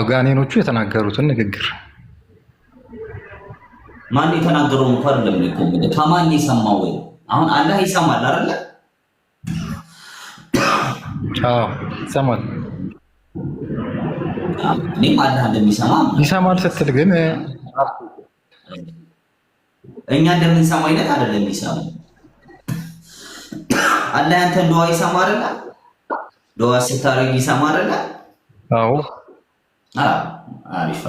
ጋኔኖቹ የተናገሩትን ንግግር ማን የተናገረው እንኳን ለምልኮ ከማን ይሰማው? አሁን አላህ ይሰማል አይደል? ይሰማል። እኔም አላህ እንደሚሰማ ይሰማል ስትል ግን እኛ እንደምንሰማው አይነት አይደለም የሚሰማው። አላህ አንተን ዱዓ ይሰማ አይደል? ዱዓ ስታረግ ይሰማ አይደል? አዎ አሪፍ።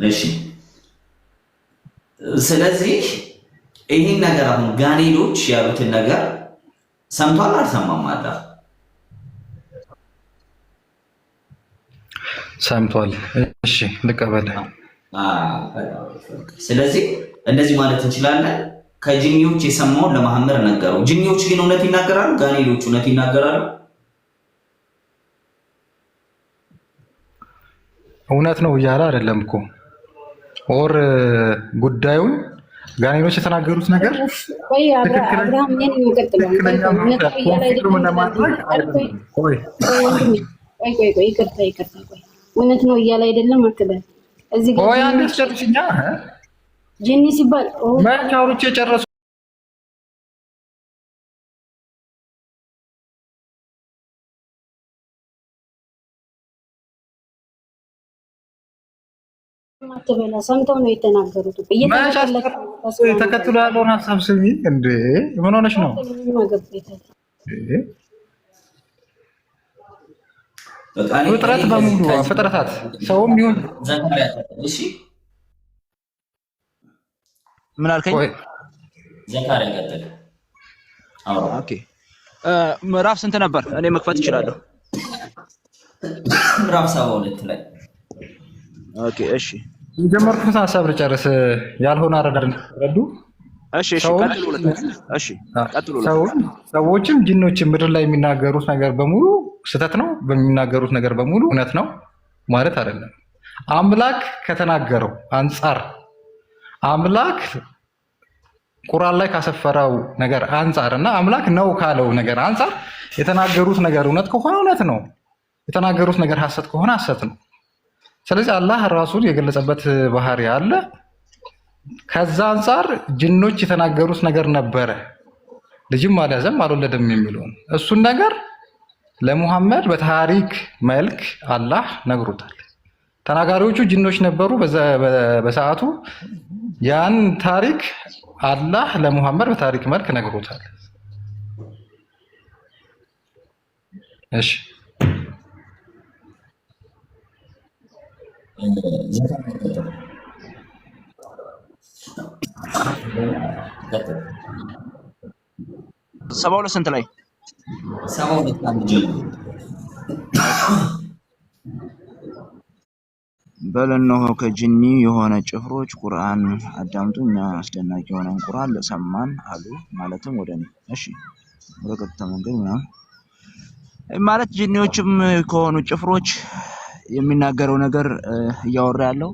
እሺ ስለዚህ ይሄን ነገር አሁን ጋኔኖች ያሉትን ነገር ሰምቷል አልሰማም? አላህ ሰምቷል። እሺ ልቀበል። ስለዚህ እንደዚህ ማለት እንችላለን። ከጅኒዎች የሰማውን ለመሐመድ ነገረው። ጅኒዎች ግን እውነት ይናገራሉ? ጋኔኖች እውነት ይናገራሉ? እውነት ነው እያለ አይደለም እኮ ኦር ጉዳዩን ጋኔኖች የተናገሩት ነገር እውነት ነው እያለ አይደለም አትበል። እዚህ ጋር ወይ አንድ አስጨርሽኛ ጂኒ ሲባል መች አውርቼ ጨረሱ። አትበላ። ሰምተው ነው የተናገሩት። ተከትሎ ያለውን ሀሳብ ስሚ እንዴ! ምን ሆነሽ ነው? ፍጥረት በሙሉ ፍጥረታት ሰውም ይሁን እሺ ምን አልከኝ? ዘካሪያ ቀጥል። ኦኬ ምዕራፍ ስንት ነበር? እኔ መክፈት እችላለሁ። ምዕራፍ 72 ላይ ኦኬ እሺ የጀመርኩት ሀሳብ ልጨርስ። ያልሆነ አረዳድን ረዱ። እሺ ቀጥሉ። ሰዎችም ጂኖችም ምድር ላይ የሚናገሩት ነገር በሙሉ ስህተት ነው፣ በሚናገሩት ነገር በሙሉ እውነት ነው ማለት አይደለም። አምላክ ከተናገረው አንጻር አምላክ ቁርአን ላይ ካሰፈረው ነገር አንጻር እና አምላክ ነው ካለው ነገር አንጻር የተናገሩት ነገር እውነት ከሆነ እውነት ነው፣ የተናገሩት ነገር ሐሰት ከሆነ ሐሰት ነው። ስለዚህ አላህ ራሱን የገለጸበት ባህሪ አለ። ከዛ አንጻር ጅኖች የተናገሩት ነገር ነበረ፣ ልጅም አልያዘም አልወለደም የሚለውን እሱን ነገር ለሙሐመድ በታሪክ መልክ አላህ ነግሮታል። ተናጋሪዎቹ ጅኖች ነበሩ በሰዓቱ። ያን ታሪክ አላህ ለሙሐመድ በታሪክ መልክ ነግሮታል። እሺ ሰባ ሁለት ስንት ላይ? 72 አንድ ጀምሮ በል እነሆ ከጅኒ የሆነ ጭፍሮች ቁርአን አዳምጡ፣ እኛ አስደናቂ የሆነን ቁርአን ለሰማን አሉ። ማለትም ወደ እኔ እሺ ወደ ቀጥታ መንገድ ምናምን ማለት ጅኒዎችም ከሆኑ ጭፍሮች የሚናገረው ነገር እያወራ ያለው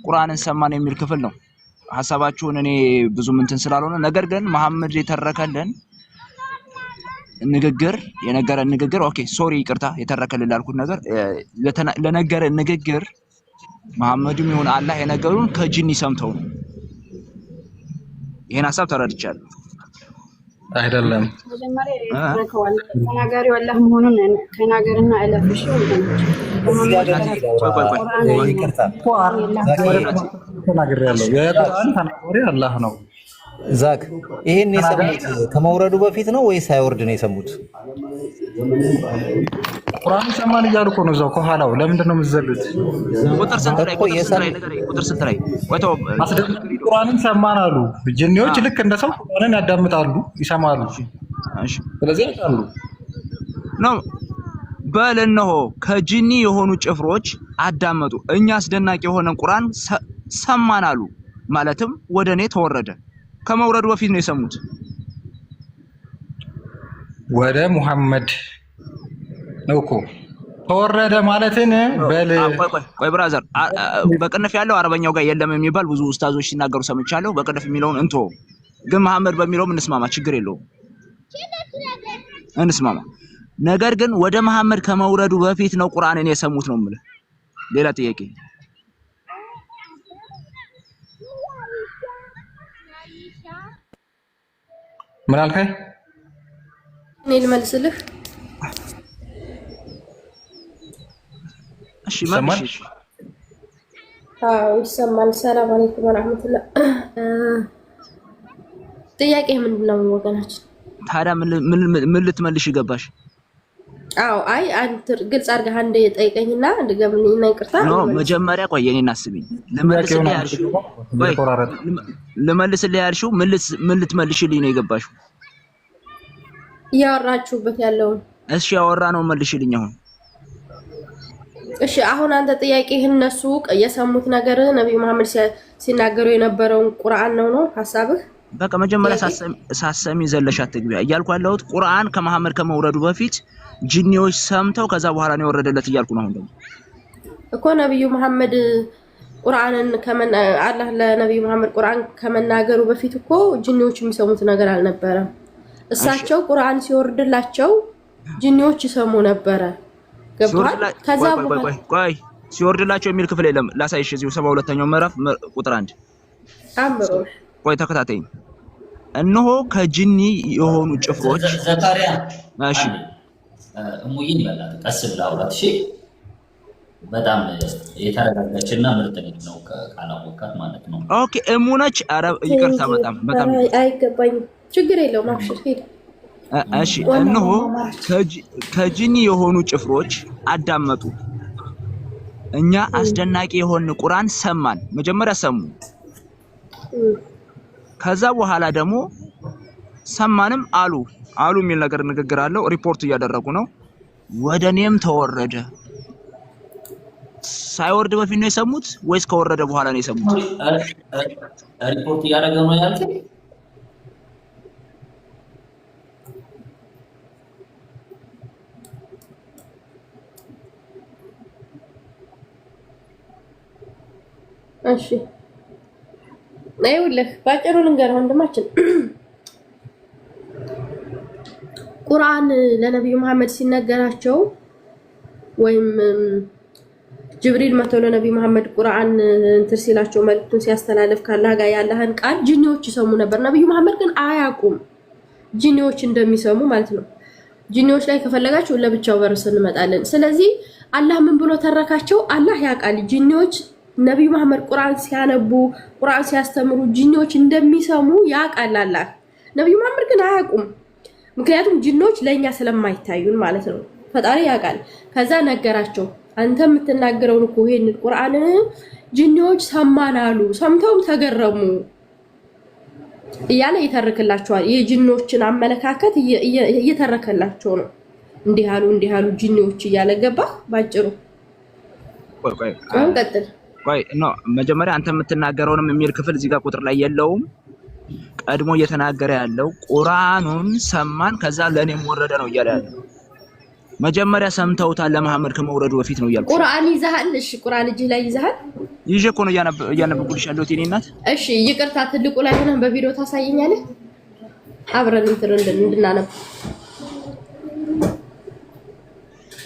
ቁርአንን ሰማን የሚል ክፍል ነው። ሐሳባችሁን እኔ ብዙ እንትን ስላልሆነ ነገር ግን መሐመድ የተረከልን ንግግር የነገረን ንግግር ኦኬ ሶሪ ይቅርታ የተረከልን ላልኩት ነገር ለነገረን ንግግር መሐመድም ይሁን አላህ የነገሩን ከጅኒ ሰምተው ነው። ይሄን ሐሳብ ተረድቻለሁ። አይደለም ተናጋሪው አላህ መሆኑን ተናገርና አለፍሽ ተናግሬያለሁ። የቁርአን ተናጋሪ አላህ ነው። ዛክ ይሄን የሰሙት ከመውረዱ በፊት ነው ወይስ ሳይወርድ ነው የሰሙት? ቁርአን ሰማን እያሉ እኮ ነው እዛው ከኋላው። ለምንድን ነው የምትዘሉት? ቁጥር ስንት ላይ? ቁርአንን ሰማን አሉ። ጅኒዎች ልክ እንደ ሰው ቁርአንን ያዳምጣሉ፣ ይሰማሉ። ስለዚህ ያውቃሉ ነው። በል እነሆ ከጅኒ የሆኑ ጭፍሮች አዳመጡ፣ እኛ አስደናቂ የሆነን ቁርአን ሰማን አሉ። ማለትም ወደ እኔ ተወረደ። ከመውረዱ በፊት ነው የሰሙት። ወደ ሙሐመድ ነው እኮ ተወረደ ማለትን በል ቆይ ብራዘር፣ በቅንፍ ያለው አረበኛው ጋር የለም የሚባል ብዙ ኡስታዞች ሲናገሩ ሰምቻለሁ። በቅንፍ የሚለውን እንቶ ግን መሐመድ በሚለው እንስማማ፣ ችግር የለውም እንስማማ። ነገር ግን ወደ መሐመድ ከመውረዱ በፊት ነው ቁርአንን የሰሙት ነው የምልህ። ሌላ ጥያቄ ምን አልከኝ? እኔ ልመልስልህ። እሺ መልሽ። አዎ ይሰማል። ሰላም አለይኩም ወራህመቱላህ። ጥያቄ ምንድን ነው ወገናችን? ታዲያ ምን ልትመልሽ ይገባሽ? አዎ አይ አንተ ግልጽ አድርገህ አንዴ ጠይቀኝና እንደገምኝና ይቅርታ ነው መጀመሪያ ቆይ የኔን አስቢኝ። ልመልስልህ ያልሽው ምን ልትመልሽልኝ ነው የገባሽው? እያወራችሁበት ያለውን እሺ ያወራ ነው መልሽልኝ አሁን። እሺ አሁን አንተ ጥያቄህን እነሱ የሰሙት ነገር ነብዩ መሐመድ ሲናገሩ የነበረውን ቁርአን ነው ሐሳብህ? በቃ መጀመሪያ ሳሰሚ ዘለሽ አትግቢ እያልኩ ያለሁት ቁርአን ከመሐመድ ከመውረዱ በፊት ጂኒዎች ሰምተው ከዛ በኋላ ነው የወረደለት እያልኩ ነው። አሁን ደግሞ እኮ ነብዩ መሐመድ ቁርአንን አላህ ለነብዩ መሐመድ ቁርአን ከመናገሩ በፊት እኮ ጂኒዎች የሚሰሙት ነገር አልነበረም። እሳቸው ቁርአን ሲወርድላቸው ጂኒዎች ይሰሙ ነበረ። ገብቷል? ከዛ በኋላ ቆይ ሲወርድላቸው የሚል ክፍል የለም። ላሳይሽ እዚሁ 72ኛው ምዕራፍ ቁጥር 1 አምሮ ቆይ ተከታተይኝ። እነሆ ከጂኒ የሆኑ ጭፍሮች ዘካሪያ እሺ እሙዬን ይበላል ቀስ ብላ አውራት። እሺ በጣም የተረጋጋችና ምርጥ ልጅ ነው ካላወቃት ማለት ነው። ኦኬ እሙነች። ኧረ ይቅርታ በጣም አይገባኝም። ችግር የለውም አብሽር ሄድ። እሺ እነሆ ከጂኒ የሆኑ ጭፍሮች አዳመጡ፣ እኛ አስደናቂ የሆነ ቁርአን ሰማን። መጀመሪያ ሰሙ፣ ከዛ በኋላ ደግሞ ሰማንም አሉ የሚል ነገር ንግግር አለው። ሪፖርት እያደረጉ ነው። ወደኔም ተወረደ። ሳይወርድ በፊት ነው የሰሙት ወይስ ከወረደ በኋላ ነው የሰሙት? ሪፖርት እያደረገ ነው ያልከኝ? እሺ አይውልህ ባጭሩ ልንገርህ ወንድማችን፣ ቁርአን ለነብዩ መሐመድ ሲነገራቸው ወይም ጅብሪል መጥቶ ለነብዩ መሐመድ ቁርአን እንትን ሲላቸው መልእክቱን ሲያስተላልፍ ካላህ ጋር ያለህን ቃል ጂኒዎች ይሰሙ ነበር። ነብዩ መሐመድ ግን አያውቁም ጂኒዎች እንደሚሰሙ ማለት ነው። ጂኒዎች ላይ ከፈለጋችሁ ለብቻው በርስ እንመጣለን። ስለዚህ አላህ ምን ብሎ ተረካቸው? አላህ ያውቃል ጂኒዎች ነብዩ መሐመድ ቁርአን ሲያነቡ ቁርአን ሲያስተምሩ ጂኒዎች እንደሚሰሙ ያውቃል አላህ። ነብዩ መሐመድ ግን አያውቁም። ምክንያቱም ጂኒዎች ለኛ ስለማይታዩን ማለት ነው። ፈጣሪ ያውቃል። ከዛ ነገራቸው፣ አንተ የምትናገረውን እኮ ይሄን ቁርአን ጂኒዎች ሰማን አሉ፣ ሰምተውም ተገረሙ እያለ ይተርክላቸዋል። የጂኒዎችን አመለካከት እየተረከላቸው ነው። እንዲህ አሉ ጂኒዎች እያለ ገባ ባጭሩ። ቆይ ቀጥል። ቆይ ነው መጀመሪያ አንተ የምትናገረውንም የሚል ክፍል እዚህ ጋር ቁጥር ላይ የለውም። ቀድሞ እየተናገረ ያለው ቁርአኑን ሰማን ከዛ ለኔም ወረደ ነው እያለ ያለው። መጀመሪያ ሰምተውታል ለመሐመድ ከመውረዱ በፊት ነው እያልኩ። ቁርአን ይዘሃል? እሺ ቁርአን እጅ ላይ ይዘሃል? ይዤ እኮ ነው እያነበብኩልሽ ያለሁት የኔ እናት። እሺ ይቅርታ፣ ትልቁ ላይ ሆነን በቪዲዮ ታሳየኛለህ? አብረን እንድናነብ።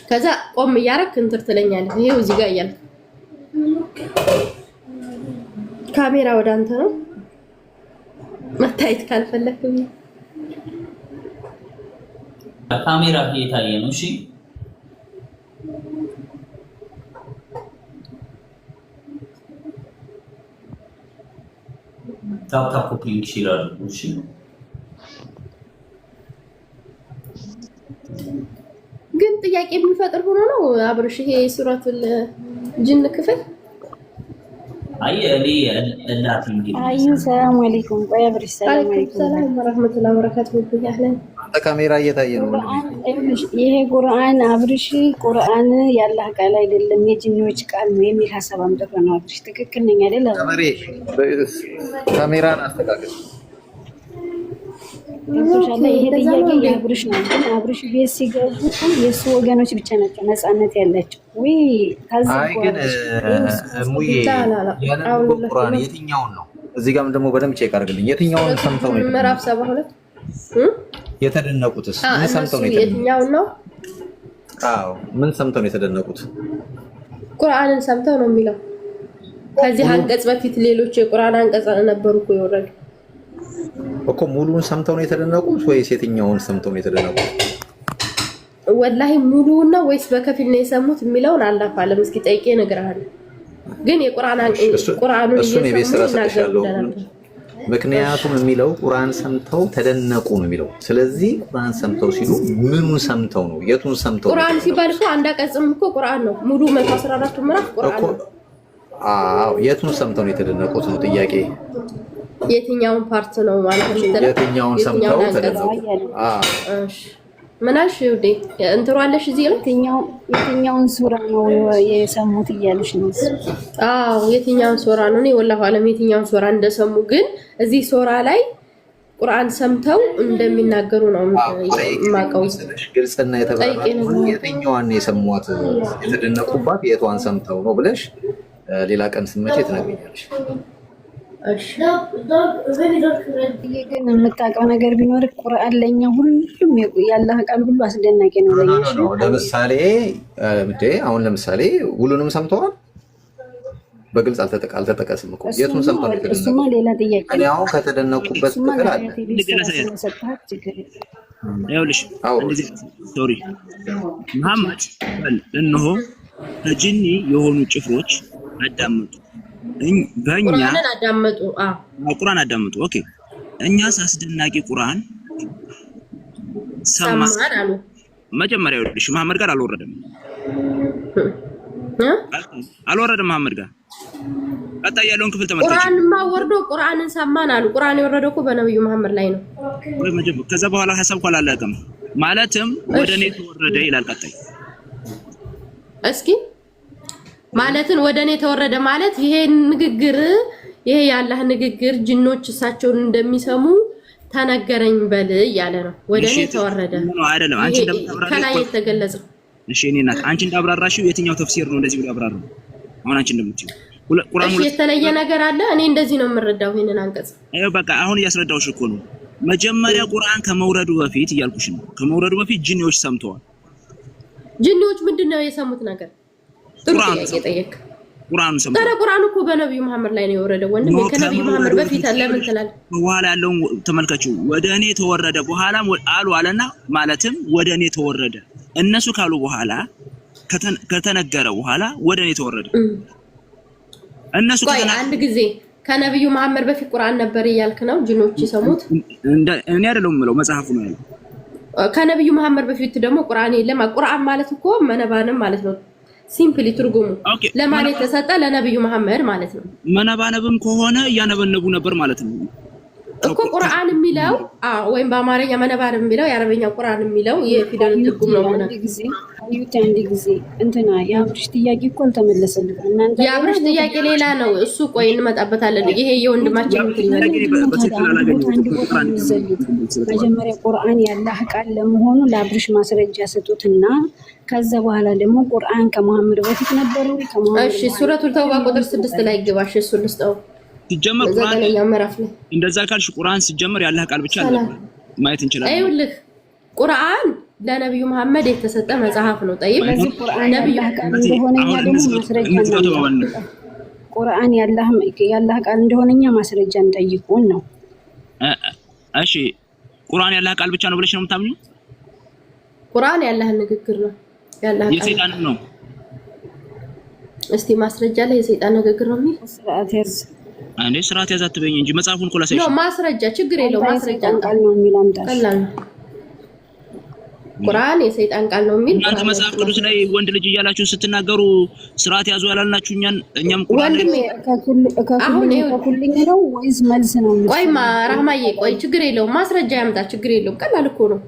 ከዛ ቆም እያረክ እንትን ትለኛለህ። ይሄው እዚህ ጋር እያልክ ካሜራ ወደ አንተ ነው መታየት ካልፈለክ ካሜራ እየታየ ነው። እሺ ታፕ ኮፒንግ ይችላል። እሺ ግን ጥያቄ የሚፈጥር ሆኖ ነው አብርሽ። ይሄ ሱረቱል ጅን ክፍል አይ እኔ እናት እንዴ ሰላም አለይኩም። ቆይ አብርሽ ሰላም አለይኩም። ሰላም ወራህመቱላሂ ወበረካቱሁ። ያህለን ካሜራ እየታየ ነው። ይሄ ቁርአን አብርሽ ቁርአን ያላህ ቃል አይደለም የጂኒዎች ቃል ነው የሚል ሐሳብ አምጥቶ ነው አብርሽ። ትክክል ነኝ አይደል? ካሜራን አስተካክል። ይሄ ጥያቄ የአብርሽ ነው። ግን አብርሽ ቤት ሲገቡ የእሱ ወገኖች ብቻ ናቸው ነፃነት ያላቸው። ወይ አይ ግን ሙዬ ያለበት ቁርአን የትኛውን ነው? እዚህ ጋርም ደግሞ በደንብ ቼክ አድርግልኝ። የትኛውን ሰምተው ነው ምዕራፍ 72 የተደነቁትስ? ምን ሰምተው ነው የትኛውን ነው? አዎ ምን ሰምተው ነው የተደነቁት? ቁርአንን ሰምተው ነው የሚለው። ከዚህ አንቀጽ በፊት ሌሎች የቁርአን አንቀጽ ነበሩ እኮ የወረዱ እኮ። ሙሉውን ሰምተው ነው የተደነቁት ወይስ የትኛውን ሰምተው ነው የተደነቁት? ወላሂ ሙሉውና ወይስ በከፊል ነው የሰሙት የሚለውን አላፋለም። እስኪ ጠይቄ እነግርሃለሁ። ግን ቁርአኑን እሱን የቤት ስራ ሰጥቻለሁ። ምክንያቱም የሚለው ቁርአን ሰምተው ተደነቁ ነው የሚለው። ስለዚህ ቁርአን ሰምተው ሲሉ ምኑን ሰምተው ነው? የቱን ሰምተው? ቁርአን ሲባል እኮ አንድ አንቀጽም እኮ ቁርአን ነው። ሙሉ 114 ምዕራፍ ቁርአን ነው። አዎ የቱን ሰምተው ነው የተደነቁት ነው ጥያቄ። የትኛውን ፓርት ነው ማለት ነው? የትኛውን ሰምተው ተደነቁ? እሺ ምናሽ ውዴ እንትሯለሽ እዚህ ነው። የትኛውን ሱራ ነው የሰሙት እያለሽ ነው? አዎ የትኛውን ሱራ ነው? እኔ ወላሂ አለም የትኛውን ሱራ እንደሰሙ ግን እዚህ ሱራ ላይ ቁርአን ሰምተው እንደሚናገሩ ነው የማውቀው። ግልጽና የተባለ የትኛዋን የሰሟት የተደነቁባት የቷን ሰምተው ነው ብለሽ ሌላ ቀን ስመቼ ትነግሪኛለሽ። እሺ ግን የምታውቀው ነገር ቢኖር ቁርአን ለኛ ሁሉም ያላህ ቃል ሁሉ አስደናቂ ነው ለኛ። ለምሳሌ አሁን ለምሳሌ ሁሉንም ሰምተዋል? በግልጽ አልተጠቀስም እኮ የቱን ሰምተው ነው የተደነቁት? እሱማ ሌላ ጥያቄ ነው። ያው ከተደነቁበት ክፍል አለ። ይኸውልሽ ሶሪ መሐመድ እነሆ ከጂኒ የሆኑ ጭፍሮች አዳመጡ። በእኛ ቁርአን አዳመጡ። ኦኬ እኛስ አስደናቂ ቁርአን ሰማን አሉ። መጀመሪያ ይኸውልሽ መሐመድ ጋር አልወረደም መሐመድ ጋር። ቀጣይ ያለውን ክፍል ተመልከች። ቁርአንማ ወርዶ ቁርአንን ሰማን አሉ። ቁርአን የወረደው እኮ በነብዩ መሐመድ ላይ ነው። ከዛ በኋላ ሐሳብ እኮ አላለቀም። ማለትም ወደኔ ተወረደ ይላል። ቀጣይ እስኪ ማለትን ወደኔ ተወረደ ማለት ይሄ ንግግር ይሄ ያላህ ንግግር ጅኖች እሳቸውን እንደሚሰሙ ተነገረኝ በል እያለ ነው። ወደኔ ተወረደ አይደለም አንቺ እንደምታብራራው ከላይ የተገለጸው። እሺ እኔ እናት አንቺ እንዳብራራሽው የትኛው ተፍሲር ነው እንደዚህ ብሎ ያብራራው? አሁን አንቺ እንደምትይው ቁርአን እሺ የተለየ ነገር አለ? እኔ እንደዚህ ነው የምረዳው ይሄንን አንቀጽ። አይ በቃ አሁን እያስረዳውሽ እኮ ነው። መጀመሪያ ቁርአን ከመውረዱ በፊት እያልኩሽ ነው። ከመውረዱ በፊት ጂኒዎች ሰምተዋል። ጂኒዎች ምንድነው የሰሙት ነገር? ቁርአን ጠየቅ። ቁርአን ሰምተዋል። ታዲያ ቁርአን እኮ በነብዩ መሐመድ ላይ ነው የወረደው። ወንድም ከነብዩ መሐመድ በፊት ለምን ትላለህ? በኋላ ያለውን ተመልከቹ። ወደኔ ተወረደ በኋላ አሉ አለና ማለትም ወደኔ ተወረደ እነሱ ካሉ በኋላ ከተነገረ በኋላ ወደኔ ተወረደ። እነሱ አንድ ጊዜ ከነብዩ መሐመድ በፊት ቁርአን ነበር እያልክ ነው? ጅኖች ይሰሙት? እኔ አይደለም የምለው መጽሐፉ ነው ያለው። ከነብዩ መሐመድ በፊት ደግሞ ቁርአን የለም። ቁርአን ማለት እኮ መነባንም ማለት ነው። ሲምፕሊ ትርጉሙ ለማን የተሰጠ? ለነብዩ መሐመድ ማለት ነው። መነባነብም ከሆነ እያነበነቡ ነበር ማለት ነው እኮ ቁርአን የሚለው ወይም በአማርኛ መነባነብ የሚለው የአረበኛ ቁርአን የሚለው የፊደል ትርጉም ነው። አንድ ጊዜ እንትና የአብርሽ ጥያቄ እኮ አልተመለሰልንም። እናንተ የአብርሽ ጥያቄ ሌላ ነው እሱ። ቆይ እንመጣበታለን። ይሄ የወንድማችን መጀመሪያ ቁርአን ያላህ ቃል ለመሆኑ ለአብርሽ ማስረጃ ሰጡትና ከዛ በኋላ ደግሞ ቁርአን ከመሐመድ በፊት ነበረ። እሺ ሱረቱል ተውባ ቁጥር 6 ላይ ግባሽ። እሱ ልስጠው ሲጀመር ቁርአን እንደዛ ካልሽ ቁርአን ሲጀመር ያላህ ቃል ብቻ አይደለም ማየት እንችላለን። አይውልህ ቁርአን ለነብዩ መሐመድ የተሰጠ መጽሐፍ ነው። ጠይቅ ነብዩ ቃል እንደሆነኛ ደግሞ ማስረጃ ነው። ቁርአን ያላህ ቃል እንደሆነኛ ማስረጃ እንጠይቁን ነው። እሺ ቁርአን ያላህ ቃል ብቻ ነው ብለሽ ነው የምታምኚው? ቁርአን ያላህ ንግግር ነው። ያላህ ቃል የሰይጣን ነው። እስቲ ማስረጃ ላይ የሰይጣን ንግግር ነው የሚል ስርዓት ያዝ አንዴ ስርዓት ያዝ አትበይኝ እንጂ መጽሐፉን እኮ ላሳይሽ ነው። ማስረጃ ችግር የለው። ማስረጃ ቃል ነው የሚል አምጣሽ። ቀላል ነው። ቁርአን የሰይጣን ቃል ነው የሚል እናንተ መጽሐፍ ቅዱስ ላይ ወንድ ልጅ እያላችሁ ስትናገሩ ስርዓት ያዙ ያላልናችሁ እኛም ቁርአን ላይ ከኩልኝ ነው ወይስ መልስ ነው? ቆይ ራህማዬ ቆይ ችግር የለውም። ማስረጃ ያምጣ ችግር የለውም። ቀላል እኮ ነው።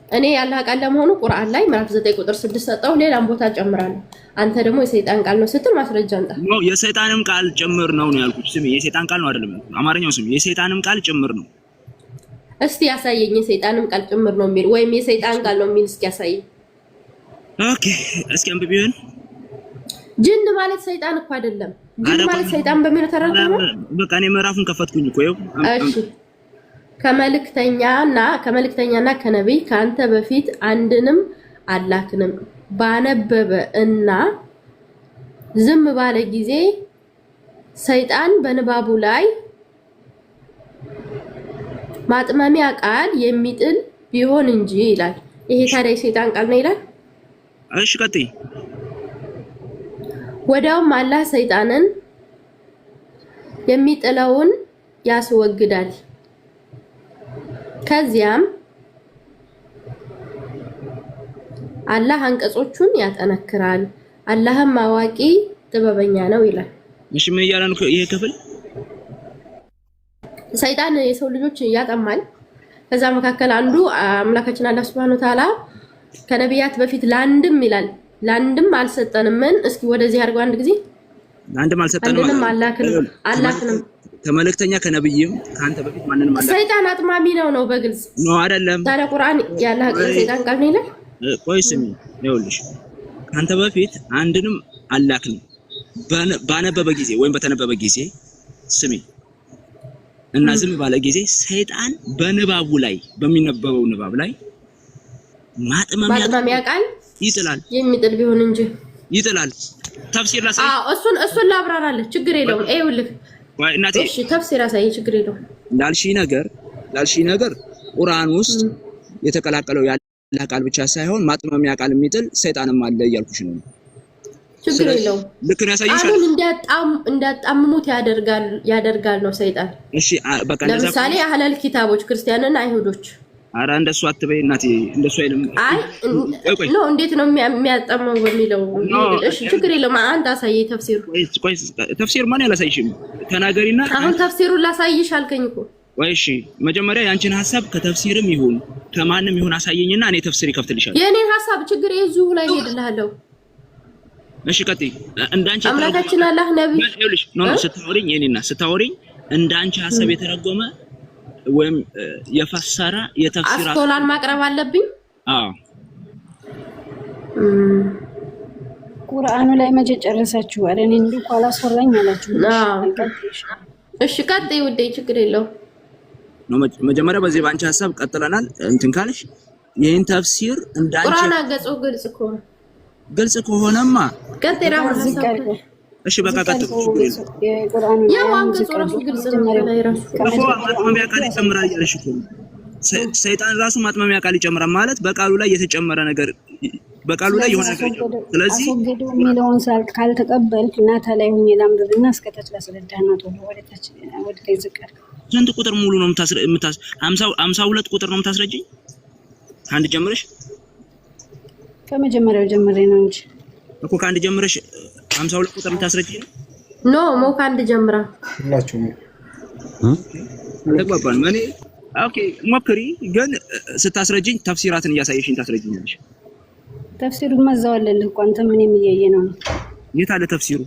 እኔ ያላህ ቃል ለመሆኑ ቁርአን ላይ ምዕራፍ 9 ቁጥር 6 ሰጠው። ሌላም ቦታ ጨምራለሁ። አንተ ደግሞ የሰይጣን ቃል ነው ስትል ማስረጃ አምጣ። ነው የሰይጣንም ቃል ጭምር ነው ያልኩት። ስሚ የሰይጣን ቃል ነው አይደለም አማርኛው። ስሚ የሰይጣንም ቃል ጭምር ነው። እስቲ ያሳየኝ። የሰይጣንም ቃል ጭምር ነው የሚል ወይም የሰይጣን ቃል ነው የሚል እስኪ ያሳየኝ። ኦኬ እስኪ አንብቢውን። ጅን ማለት ሰይጣን እኮ አይደለም። ጅን ማለት ሰይጣን በሚል ተረዳው። በቃ እኔ ምዕራፉን ከፈትኩኝ እኮ ይኸው። እሺ ከመልእክተኛና ከነብይ ከአንተ በፊት አንድንም አላክንም ባነበበ እና ዝም ባለ ጊዜ ሰይጣን በንባቡ ላይ ማጥመሚያ ቃል የሚጥል ቢሆን እንጂ ይላል። ይሄ ታዲያ የሰይጣን ቃል ነው ይላል። እሺ ቀጥይ። ወዲያውም አላህ ሰይጣንን የሚጥለውን ያስወግዳል። ከዚያም አላህ አንቀጾቹን ያጠነክራል። አላህም አዋቂ ጥበበኛ ነው ይላል። እሺ ምን እያለ ነው ይሄ ክፍል? ሰይጣን የሰው ልጆች ያጠማል። ከዛ መካከል አንዱ አምላካችን አላህ Subhanahu Wa Ta'ala ከነቢያት በፊት ለአንድም ይላል ለአንድም አልሰጠንም። ምን እስኪ ወደዚህ አድርገው አንድ ጊዜ ለአንድም አልሰጠንም አላህንም ከመልእክተኛ ከነብይም ካንተ በፊት ማንንም አላህ ሰይጣን አጥማሚ ነው በግልጽ ነው አይደለም። ታዲያ ቁርአን ያላህ ሰይጣን ቃል ነው ይላል። ቆይ ስሚ ይኸውልሽ ካንተ በፊት አንድንም አላክም ባነበበ ጊዜ ወይም በተነበበ ጊዜ ስሚ እና ዝም ባለ ጊዜ ሰይጣን በንባቡ ላይ በሚነበበው ንባብ ላይ ማጥመሚያ ቃል ይጥላል። የሚጥል ቢሆን እንጂ ይጥላል። ተፍሲር ላይ እሱን ላብራራለህ ችግር የለውም። ይኸውልህ ወይ እናቴ እሺ ተፍሲር አሳይ ችግር የለውም። ላልሺ ነገር ቁርአን ውስጥ የተቀላቀለው ያለ ቃል ብቻ ሳይሆን ማጥመሚያ ቃል የሚጥል ሰይጣንም አለ እያልኩሽ ነው። ችግር የለውም። ልክ ነው ያሳይሻል። አሁን እንዳጣምሙት ያደርጋል ነው ሰይጣን። እሺ በቃ ለምሳሌ አህለል ኪታቦች ክርስቲያንና አይሁዶች አራ እንደሱ አትበይ እናቴ እንደሱ አይልም። አይ ነው እንዴት ነው የሚያጣመው በሚለው እሺ ችግር የለውም። አንተ አሳየኝ ተፍሲሩ። ቆይ ተፍሲር ማን ያላሳይሽም ተናገሪና አሁን ተፍሲሩን ላሳይሽ አልከኝ እኮ። ወይ እሺ መጀመሪያ ያንቺን ሐሳብ ከተፍሲርም ይሁን ከማንም ይሁን አሳየኝና እኔ ተፍሲር ይከፍትልሻል። የኔን ሐሳብ ችግር የዚሁ ላይ ሄድልሃለሁ። እሺ ቀጥይ። እንዳንቺ አምላካችን አላህ ነብይ ይኸውልሽ ነው ስታወሪኝ የኔና ስታወሪኝ እንዳንቺ ሐሳብ የተረጎመ ወይም የፈሰረ የተፍሲር አስተውላን ማቅረብ አለብኝ። አዎ ቁርአኑ ላይ መቼ ጨረሳችሁ? አረ እኔ እንዲሁ አላስወራኝ አላችሁ። እሺ ቀጥይ ውዴ ችግር የለውም። ነው መጀመሪያ በዚህ ባንቺ ሐሳብ ቀጥለናል። እንትን ካልሽ ይሄን ተፍሲር እንዳንቺ ቁርአን አገጾ ግልጽ ከሆነማ ቀጥራ እሺ በቃ ቀጥሉ። ያው አንገጾ ራሱ ግልጽ ነው። ማጥመሚያ ቃል ይጨምራል እያለሽ እኮ ነው። ሰይጣን ራሱ ማጥመሚያ ቃል ይጨምራል ማለት በቃሉ ላይ የተጨመረ ነገር በቃሉ ላይ የሆነ ነገር ነው። ስለዚህ አስወገደው የሚለውን ሳል ካልተቀበልክ እና ታላይ ሆኜ ላምብብና እስከታች ላስረዳህ ነው። ቶሎ ወደታች ወደታይ ዝቀር ስንት ቁጥር ሙሉ ነው የምታስ 52 ቁጥር ነው የምታስረጂኝ? ከአንድ ጀምረሽ ከመጀመሪያው ጀምሬ ነው እንጂ እኮ ከአንድ ጀምረሽ 52 ቁጥር የምታስረጂኝ ኖ ሞ ከአንድ ጀምራ ሁላችሁ ተግባባን። ማኔ ኦኬ ሞክሪ፣ ግን ስታስረጂኝ ተፍሲራትን እያሳየሽኝ ታስረጂኛለሽ። ተፍሲሩ ማዛወለልህ እኮ አንተ ምን የሚያየ ነው? የት አለ ተፍሲሩ?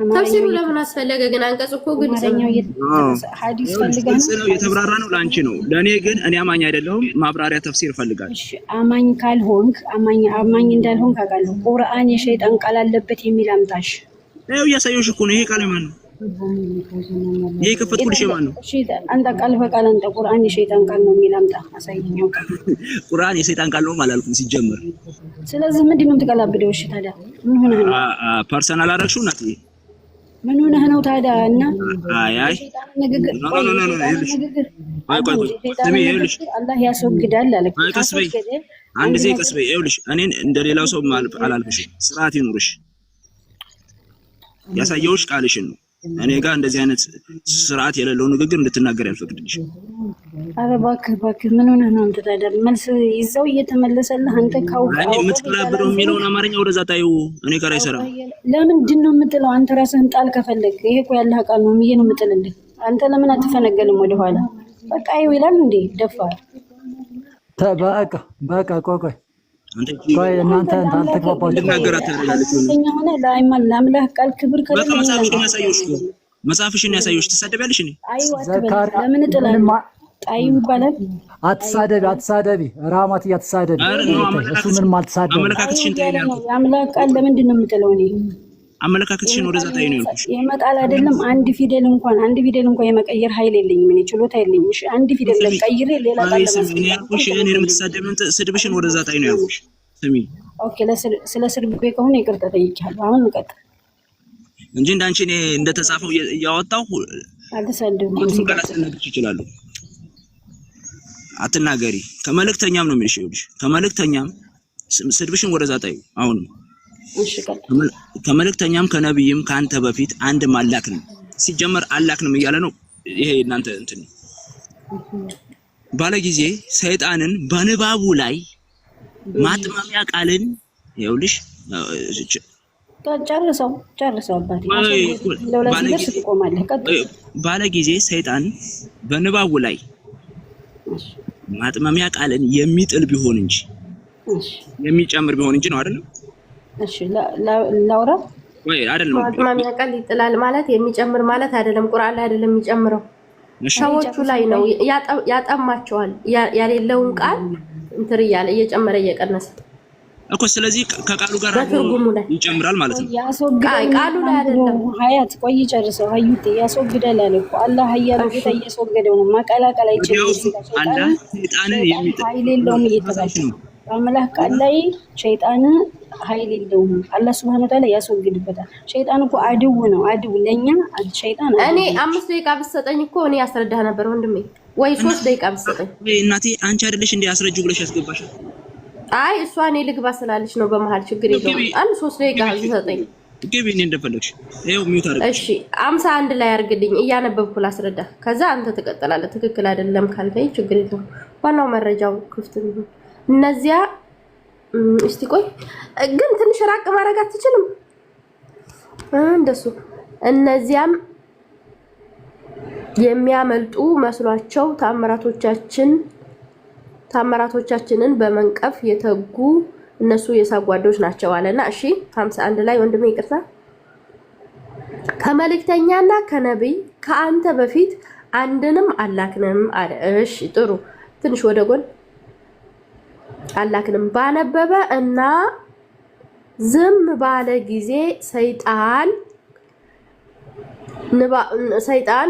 ተፍሲሩ ለምን አስፈለገ? ግን አንቀጽ እኮ ግልጽ ነው። ሐዲስ ፈልገህ ነው የተብራራ ነው ላንቺ ነው። ለኔ ግን እኔ አማኝ አይደለሁም። ማብራሪያ ተፍሲር ፈልጋለሁ። እሺ አማኝ ካልሆንክ አማኝ እንዳልሆንክ አውቃለሁ። ቁርአን የሸይጣን ቃል አለበት የሚል አምጣሽ። ይኸው እያሳየሁሽ እኮ ነው። ይሄ ቃል ማን ነው? ይሄ ከፈትኩልሽ ማን ነው? እሺ አንተ ቃል በቃል አንተ ቁርአን የሸይጣን ቃል ነው የሚል አምጣ አሳየኛው። ቁርአን የሰይጣን ቃል ነው አላልኩም ሲጀመር። ስለዚህ ምንድን ነው የምትቀላብደው? እሺ ታዲያ ምን ሆነህ ነው? ፐርሰናል አደረግሽው እናት ምን ሆነህ ነው ታዲያ? እና አይ ንግግር ኖ ይኸውልሽ አላህ ያስወግዳል አለ። ቀስ በይ አንድ ጊዜ ቀስ በይ። ይኸውልሽ እኔን እንደሌላው ሰው አላልፍሽ። ስርዓት ይኑርሽ። ያሳየውሽ ቃልሽን ነው። እኔ ጋር እንደዚህ አይነት ስርዓት የሌለው ንግግር እንድትናገር ያልፈቅድልሽ። ኧረ እባክህ ምን ሆነህ ነው አንተ ታዲያ? መልስ ይዘው እየተመለሰልህ አንተ እኔ የምትቀላብረው የሚለውን አማርኛ ወደዛ ታዩ። እኔ ጋር አይሰራም። ለምንድን ነው የምጥለው? አንተ ራስህን ጣል ከፈለግ። ይሄ እኮ ያለህ ቃል ነው ብዬ ነው የምጥልልህ። አንተ ለምን አትፈነገልም ወደኋላ? በቃ ይኸው ይላል እንዴ ደፋር። በቃ ቆይ እናንተ አልተግባባችሁም። ልናገራት ታደርጋለች ሆነ ለአምላክ ቃል ክብር ከሌለ መጽሐፍሽን ያሳየሁሽ ትሳደቢያለሽ። እኔ ለምን እጥላለሁ? ጣይ ይባላል። አትሳደቢ ራማት እያተሳደቢ እሱ ምንም አልተሳደበም። አመለካከትሽን ታይ ነው ያልኩት። የአምላክ ቃል ለምንድን ነው የምጥለው? እኔ አመለካከትሽን ወደዛ ታይ ነው ያልኩሽ። ይመጣል አይደለም አንድ ፊደል እንኳን የመቀየር ኃይል የለኝም። እኔ ችሎታ የለኝም። እሺ አንድ ፊደል ቀይሬ ሌላ ቃል እኔ ያልኩሽ እኔን የምትሳደቢውን ስድብሽን ወደዛ ታይ ነው ያልኩሽ። ስሚ ኦኬ ስለ እስር ቤት ከሆነ ይቅርታ ጠይቄያለሁ። አሁን እንቀጥል እንጂ እንዳንቺ እኔ እንደተጻፈው ያወጣው አልተሰደብኩም። ላስነግርሽ ይችላል። አትናገሪ። ከመልእክተኛም ነው የሚልሽ። ከመልእክተኛም ስድብሽን ወደዛ ጣዩ። አሁን እሺ ቀጥል። ከመልእክተኛም ከነብይም ካንተ በፊት አንድ ማላክ ነው። ሲጀመር አላክንም እያለ ነው። ይሄ እናንተ እንትን ባለ ጊዜ ሰይጣንን በንባቡ ላይ ማጥማሚያ ቃልን ይኸውልሽ ጨርሰው አባቴ ለወላጅ ደስ ትቆማለህ። ቀጥል። ባለ ጊዜ ሰይጣን በንባቡ ላይ ማጥማሚያ ቃልን የሚጥል ቢሆን እንጂ የሚጨምር ቢሆን እንጂ ነው አይደል? እሺ ላውራ ወይ አይደለም። ማጥማሚያ ቃል ይጥላል ማለት የሚጨምር ማለት አይደለም። ቁርአን ላይ አይደለም የሚጨምረው ሰዎቹ ላይ ነው ያጠማቸዋል። ያሌለውን ቃል እንትን እያለ እየጨመረ እየቀነሰ እኮ ስለዚህ ከቃሉ ጋር ይጨምራል ማለት ነው። ቃሉ ላይ አይደለም። ሀያት ቆይ ጨርሰው ሀዩት ያስወግዳል አለ እኮ አላህ ሀያሉ ጌታ እያስወገደው ነው። ማቀላቀል አይችልም። አላህ ሰይጣንን ኃይል የለውም እየተባለ አምላክ ቃል ላይ ሸይጣን ኃይል የለውም። አላህ ሱብሃነሁ ወተዓላ ያስወግድበታል። ሸይጣን እኮ አድው ነው። አድው ለኛ ሸይጣን እኔ 5 ደቂቃ ብትሰጠኝ እኮ እኔ ያስረዳህ ነበር ወንድሜ። ወይ 3 ደቂቃ ብትሰጠኝ። ወይ እናቴ አንቺ አይደለሽ እንዴ ያስረጁ ብለሽ ያስገባሻል? አይ እሷ እኔ ልግባ ስላለች ነው በመሃል ችግር የለውም። አንድ 3 ደቂቃ ብትሰጠኝ ግቢ እኔ እንደፈለግሽ። ይኸው ሚውት አድርግ። እሺ 51 ላይ አድርግልኝ እያነበብኩ ላስረዳ። ከዛ አንተ ትቀጥላለህ። ትክክል አይደለም ካልከኝ ችግር የለውም። ዋናው መረጃው ክፍት ነው። እነዚያ እስቲ ቆይ ግን ትንሽ ራቅ ማድረግ አትችልም? እንደሱ እነዚያም የሚያመልጡ መስሏቸው ታምራቶቻችንን በመንቀፍ የተጉ እነሱ የሳጓዶች ናቸው አለና። እሺ 51 ላይ ወንድሜ ይቅርታ። ከመልእክተኛና ከነብይ ከአንተ በፊት አንድንም አላክንም አለ። እሺ ጥሩ። ትንሽ ወደ ጎን አላክንም ባነበበ እና ዝም ባለ ጊዜ ሰይጣን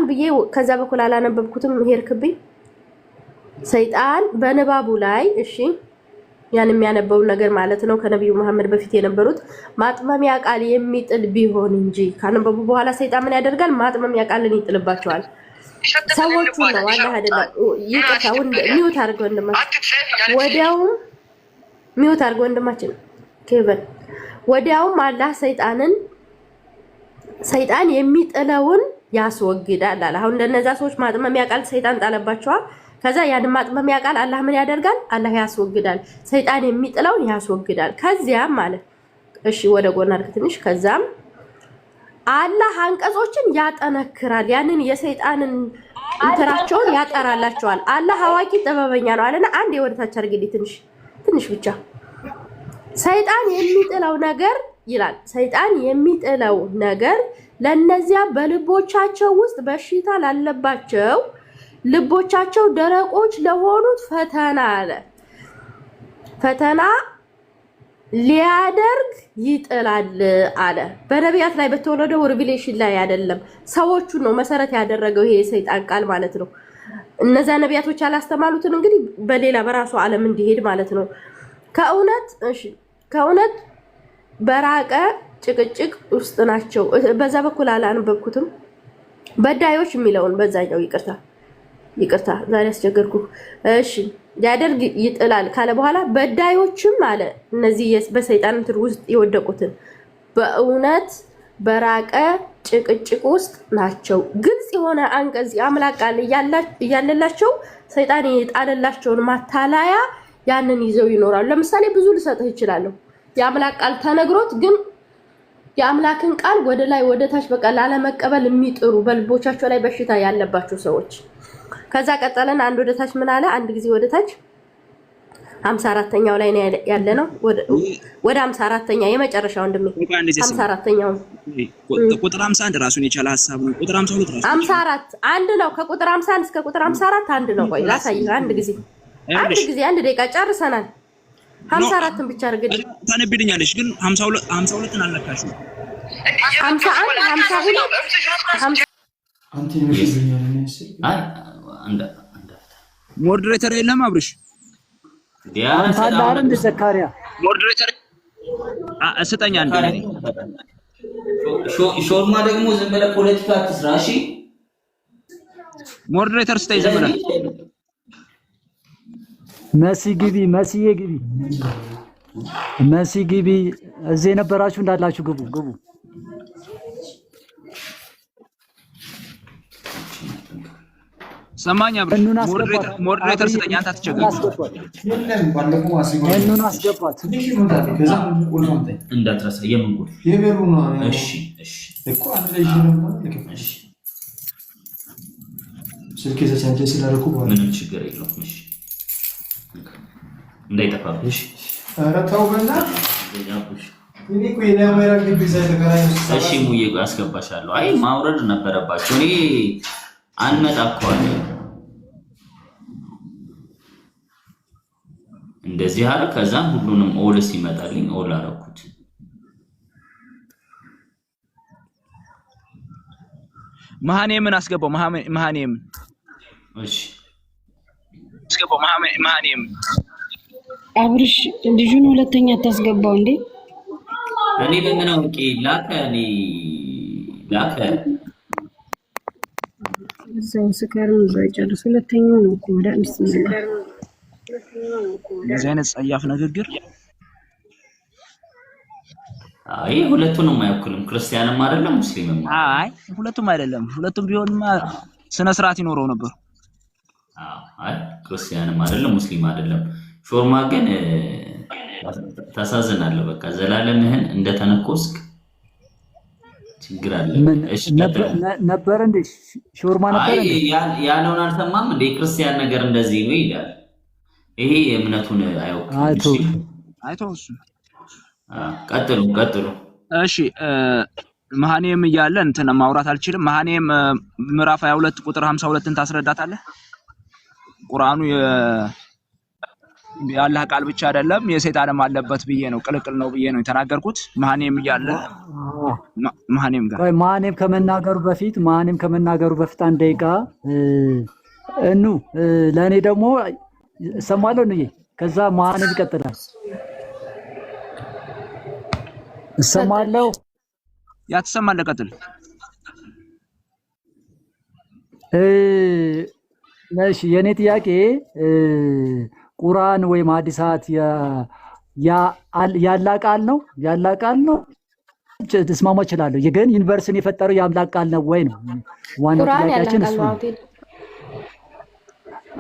ብዬ ከዛ በኩል አላነበብኩትም ሄርክብኝ። ሰይጣን በንባቡ ላይ እሺ ያን የሚያነበው ነገር ማለት ነው ከነብዩ መሐመድ በፊት የነበሩት ማጥመሚያ ቃል የሚጥል ቢሆን እንጂ ካነበቡ በኋላ ሰይጣን ምን ያደርጋል? ማጥመሚያ ቃልን ይጥልባቸዋል። ሰዎቹ ነው አላህ አይደለም። ይቀታው ሚውት አድርገው ወንድማችን ከበል ወዲያውም አላህ ሰይጣን የሚጥለውን ያስወግዳል አለ። አሁን እንደነዛ ሰዎች ማጥመሚያ ቃል ሰይጣን ጣለባቸዋል። ከዛ ያን ማጥመሚያ ቃል አላህ ምን ያደርጋል? አላህ ያስወግዳል። ሰይጣን የሚጥለውን ያስወግዳል። ከዚያም ማለት እሺ ወደ ጎን አድርግ ትንሽ። ከዛም አላህ አንቀጾችን ያጠነክራል። ያንን የሰይጣንን እንትራቸውን ያጠራላቸዋል። አላህ አዋቂ ጥበበኛ ነው አለና አንድ የወደታች አድርግልኝ ትንሽ ብቻ። ሰይጣን የሚጥለው ነገር ይላል። ሰይጣን የሚጥለው ነገር ለነዚያ በልቦቻቸው ውስጥ በሽታ ላለባቸው ልቦቻቸው ደረቆች ለሆኑት ፈተና አለ። ፈተና ሊያደርግ ይጥላል አለ። በነቢያት ላይ በተወለደው ሪቪሌሽን ላይ አይደለም፣ ሰዎቹ ነው መሰረት ያደረገው ይሄ የሰይጣን ቃል ማለት ነው። እነዛ ነቢያቶች ያላስተማሉትን እንግዲህ በሌላ በራሱ ዓለም እንዲሄድ ማለት ነው። ከእውነት በራቀ ጭቅጭቅ ውስጥ ናቸው። በዛ በኩል አላነበብኩትም። በዳዮች የሚለውን በዛኛው ይቅርታ ዛሬ አስቸገርኩ። እሺ ያደርግ ይጥላል ካለ በኋላ በዳዮችም አለ እነዚህ በሰይጣን እንትን ውስጥ የወደቁትን በእውነት በራቀ ጭቅጭቅ ውስጥ ናቸው። ግልጽ የሆነ አንቀጽ የአምላክ ቃል እያለላቸው ሰይጣን የጣለላቸውን ማታለያ ያንን ይዘው ይኖራሉ። ለምሳሌ ብዙ ልሰጥህ ይችላል። የአምላክ ቃል ተነግሮት ግን የአምላክን ቃል ወደ ላይ ወደ ታች በቃ ላለመቀበል የሚጥሩ በልቦቻቸው ላይ በሽታ ያለባቸው ሰዎች። ከዛ ቀጠለን አንድ ወደ ታች ምን አለ? አንድ ጊዜ ወደ ታች 54ኛው ላይ ያለ ነው። ወደ 54ኛ የመጨረሻው እንደምን 54ኛው ቁጥር 51 ራሱን የቻለ ሐሳብ ነው። ቁጥር 52 ራሱ 54 አንድ ነው። ከቁጥር 51 እስከ ቁጥር 54 አንድ ነው። ቆይ ላሳይህ። አንድ ጊዜ አንድ ደቂቃ ጨርሰናል። 54ን ብቻ አድርግልኝ። ታነብልኛለሽ ግን 52ን አልነካሽም። 51 52 አንተ ይመስልኛል ሞዴሬተር የለም አብርሽ ታላር እንደ ዘካሪያ ሞዴሬተር ስጠኝ አንዴ። ሾርማ ደግሞ ዝም ብለህ ፖለቲካ አትስራ እሺ። ሞዴሬተር ስጠኝ ዝም ብለህ። መሲ ግቢ፣ መሲዬ ግቢ፣ መሲ ግቢ። እዚህ የነበራችሁ እንዳላችሁ ግቡ፣ ግቡ። ሰማኛ ብር ሞዴሬተር ስጠኝ። አንተ አትቸገር። እኑን አስገባት እንዳትረሳ። የምን ጉድ? እሺ እሺ እኮ አንድ ላይ እሺ ስልክ ተቻንቼ ስላደረኩ ምንም ችግር የለውም። እሺ እንዳይጠፋብሽ። እሺ ኧረ ተው በእናትህ። እኔ እኮ የናሜራ ግቢ ሳይተከራይ እሺ ሙዬ አስገባሻለሁ። አይ ማውረድ ነበረባቸው። እኔ አንመጣኳለ እንደዚህ አለ። ከዛም ሁሉንም ኦል ሲመጣልኝ ኦል አደረኩት። መሃኔምን አስገባው። መሃኔምን እሺ አስገባው። መሃኔም አብርሽ ልጁን ሁለተኛ አታስገባው እንዴ? እኔ በምን አውቄ ላከ? እኔ ላከ እዛው ስከረም ጨርስ። ሁለተኛው ነው እኮ ወደ አምስት ነገር እንደዚህ አይነት ጸያፍ ንግግር። አይ ሁለቱንም አይወክልም። ክርስቲያንም አይደለም ሙስሊምም። አይ ሁለቱም አይደለም። ሁለቱም ቢሆንማ ስነ ስርዓት ይኖረው ነበር። አይ ክርስቲያንም አይደለም ሙስሊም አይደለም። ሾርማ ግን ታሳዝናለህ። በቃ ዘላለምህን እንደተነኮስክ ችግር አለ። እሺ ነበር እንዴ? ሾርማ ነበር እንዴ? ያለውን አልሰማም እንዴ? ክርስቲያን ነገር እንደዚህ ነው ይላል። ይሄ የእምነቱን አይወክልም። አይተውስ። ቀጥሉ። እሺ መሃኔም እያለ እንትን ማውራት አልችልም። መሃኔም ምዕራፍ 22 ቁጥር 52ን ታስረዳታለህ? ቁርአኑ የአላህ ቃል ብቻ አይደለም የሰይጣንም አለበት ብዬ ነው፣ ቅልቅል ነው ብዬ ነው የተናገርኩት። መሃኔም እያለ መሃኔም ጋር መሃኔም ከመናገሩ በፊት አንድ ደቂቃ እኑ ለእኔ ደግሞ እሰማለሁ ነው። ከዛ መሃኔም ይቀጥላል። እሰማለሁ። ያ ትሰማለህ። ቀጥል። እሺ የኔ ጥያቄ ቁርአን ወይም ሐዲሳት ያላህ ቃል ነው? ያላህ ቃል ነው ተስማማ እችላለሁ። ግን ዩኒቨርስን የፈጠረው የአምላክ ቃል ነው ወይ ነው ዋናው ጥያቄያችን። እሱ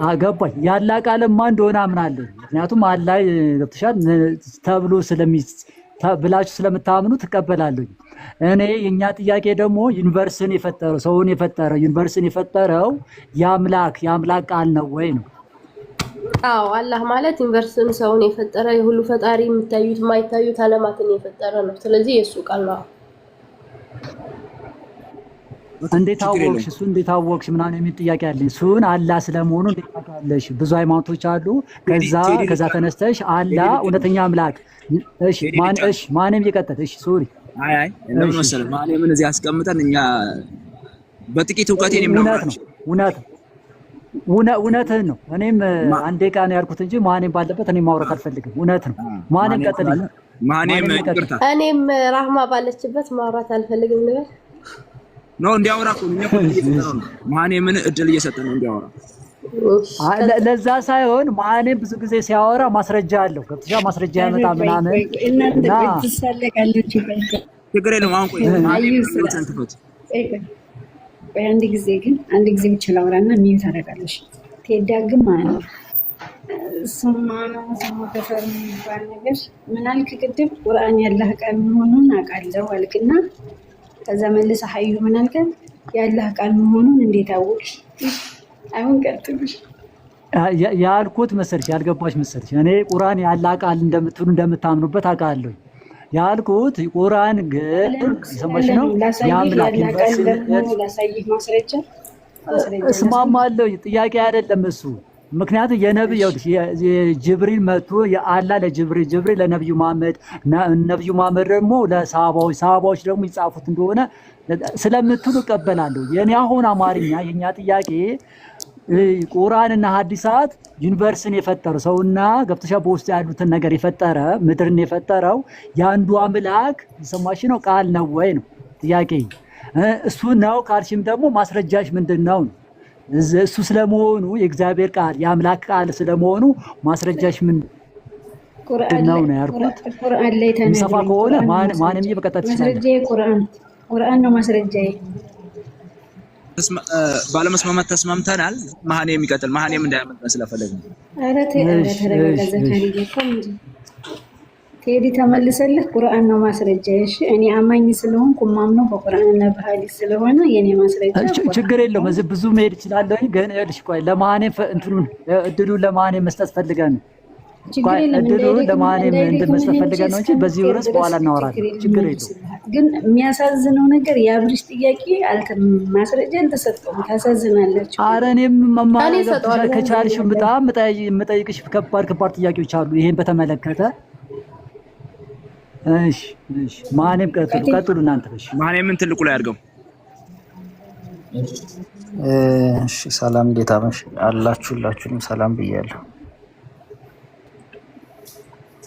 አገባኝ። ያላህ ቃልማ እንደሆነ አምናለሁ። ምክንያቱም አላህ ገብተሻል ተብሎ ብላችሁ ስለምታምኑ ትቀበላለሁ። እኔ የኛ ጥያቄ ደግሞ ዩኒቨርስን የፈጠረው ሰውን የፈጠረው ዩኒቨርስን የፈጠረው የአምላክ ቃል ነው ወይ ነው? አዎ አላህ ማለት ዩኒቨርስን ሰውን የፈጠረ የሁሉ ፈጣሪ የሚታዩት የማይታዩት ዓለማትን የፈጠረ ነው። ስለዚህ የሱ ቃል ነው። እንዴት አወቅሽ? እሱ እንዴት አወቅሽ ምናምን የሚል ጥያቄ አለኝ። እሱን አላህ ስለመሆኑ እንዴት ታውቂያለሽ? ብዙ ሃይማኖቶች አሉ። ከዛ ተነስተሽ አላህ እውነተኛ አምላክ ማንም ይቀጥል። እሺ ሶሪ አይ ለምን መሰለህ ማንም እዚህ አስቀምጠን እኛ በጥቂት ዕውቀቴን የምናወራው እውነትህን ነው። እኔም አንዴ ቃ ነው ያልኩት እንጂ ማንም ባለበት እኔ ማውራት አልፈልግም። እውነት ነው። ማንም ቀጥል። እኔም ራህማ ባለችበት ማውራት አልፈልግም ልበል ነው። እንዲያወራ እኮ ነው እየሰጠነው ነው። ማንም እድል እየሰጠነው ነው እንዲያወራ። ለዛ ሳይሆን ማንም ብዙ ጊዜ ሲያወራ ማስረጃ አለው። ገብተሻ ማስረጃ ያመጣ ምናምን እናንተ ብትሳለቃለች። ችግር የለውም። አሁን ቆይ አንድ ጊዜ ብቻ ላውራና ሚዩት ታደርጋለሽ። ትሄዳግም ማለት ነው። ስማ ተፈር የሚባል ነገር ምን አልክ ቅድም? ቁርአን ያላህ ቃል መሆኑን አውቃለሁ አልክና ከዛ መልሰህ ሀዩ ምን አልክ? ያላህ ቃል መሆኑን እንዴት አወቅሽ? አሁን ቀጥልሽ። ያልኩት መሰለሽ ያልገባሽ መሰለሽ። እኔ ቁርአን ያላህ ቃል እንደምታምኑበት አውቃለሁ ያልኩት። ቁርአን ግን ሰማሽ ነው ያምላክ ላሳይህ ማስረጃ እስማማለሁ። ጥያቄ አይደለም እሱ። ምክንያቱም የነብዩ ጅብሪል መጥቶ የአላህ ጅብሪል ለነብዩ መሐመድ ነብዩ መሐመድ ደግሞ ለሰሃባዎች ደግሞ ይጻፉት እንደሆነ ስለምትሉ እቀበላለሁ። የኔ አሁን አማርኛ የኛ ጥያቄ ቁርአንና ሐዲሳት ዩኒቨርስን የፈጠሩ ሰውና ገብተሻ በውስጥ ያሉትን ነገር የፈጠረ ምድርን የፈጠረው ያንዱ አምላክ ሰማሽ ነው ቃል ነው ወይ ነው ጥያቄ። እሱ ነው ካልሽም ደግሞ ማስረጃሽ ምንድነው? እሱ ስለመሆኑ የእግዚአብሔር ቃል የአምላክ ቃል ስለመሆኑ ማስረጃሽ ምንድነው ነው ያልኩት። ቁርአን ላይ ተነግሮ ከሆነ ማንም ይበቀጣት ይችላል። ማስረጃዬ ቁርአን ነው ማስረጃዬ። ባለመስማማት ተስማምተናል። መሀኔ የሚቀጥል መሀኔም እንዳያመጣ ስለፈለግን ኧረ ተረጋጋ ዘካሪ ቴዲ ተመልሰልህ ቁርአን ነው ማስረጃዬ። እሺ እኔ አማኝ ስለሆንኩ ማምነው በቁርአንና በሐዲስ ስለሆነ የኔ ማስረጃ ችግር የለውም። እዚህ ብዙ መሄድ ይችላል። ግን እልሽ ቆይ ለመሀኔ እንትኑን እድሉን ለመሀኔ መስጠት ፈልገን እድሉን ለመሀኔ መስጠት ፈልገን ነው እንጂ በዚህ ርዕስ በኋላ እናወራለን። ችግር የለውም። ግን የሚያሳዝነው ነገር የአብርሽ ጥያቄ ማስረጃ አልተሰጠውም። ታሳዝናላችሁ። ኧረ እኔም መማር ከቻልሽ በጣም የምጠይቅሽ ከባድ ጥያቄዎች አሉ ይሄን በተመለከተ። እሺ ማንም ቀጥሉ እናንተ። እሺ ማንም ትልቁ ላይ አድርገው። እሺ ሰላም፣ እንዴት አላችሁ? ሁላችሁንም ሰላም ብያለሁ።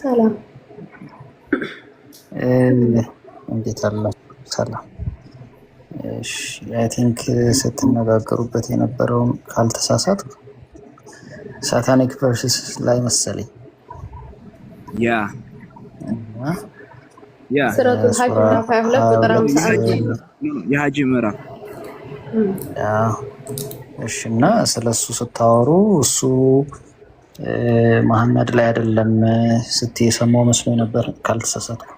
ሰላም እንዴት አላችሁ? ሰላም። እሺ አይ ቲንክ ስትነጋገሩበት የነበረውን ካልተሳሳት ሳታኒክ ቨርሰስ ላይ መሰለኝ ሱረቱል ሐጅ ምዕራፍ 22 ቁጥር 51 የሐጅ ምዕራፍ። እሺ እና ስለሱ ስታወሩ እሱ መሐመድ ላይ አይደለም ስትይ የሰማው መስሎ ነበር ካልተሳሳትኩ።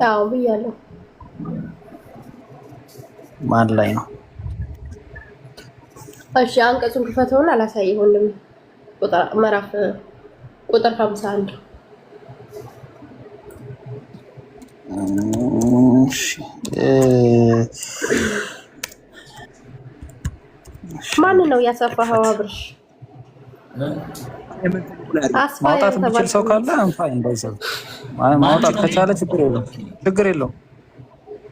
አዎ ብያለሁ። ማን ላይ ነው? እሺ አንቀጹን ክፈተውና አላሳየሁልም። ምዕራፍ ቁጥር 51 ማን ነው ያሰፋኸው? አብርሽ ማውጣት የሚችል ሰው ካለ እንፋይ እንደዚህ ማውጣት ከቻለ ችግር የለውም።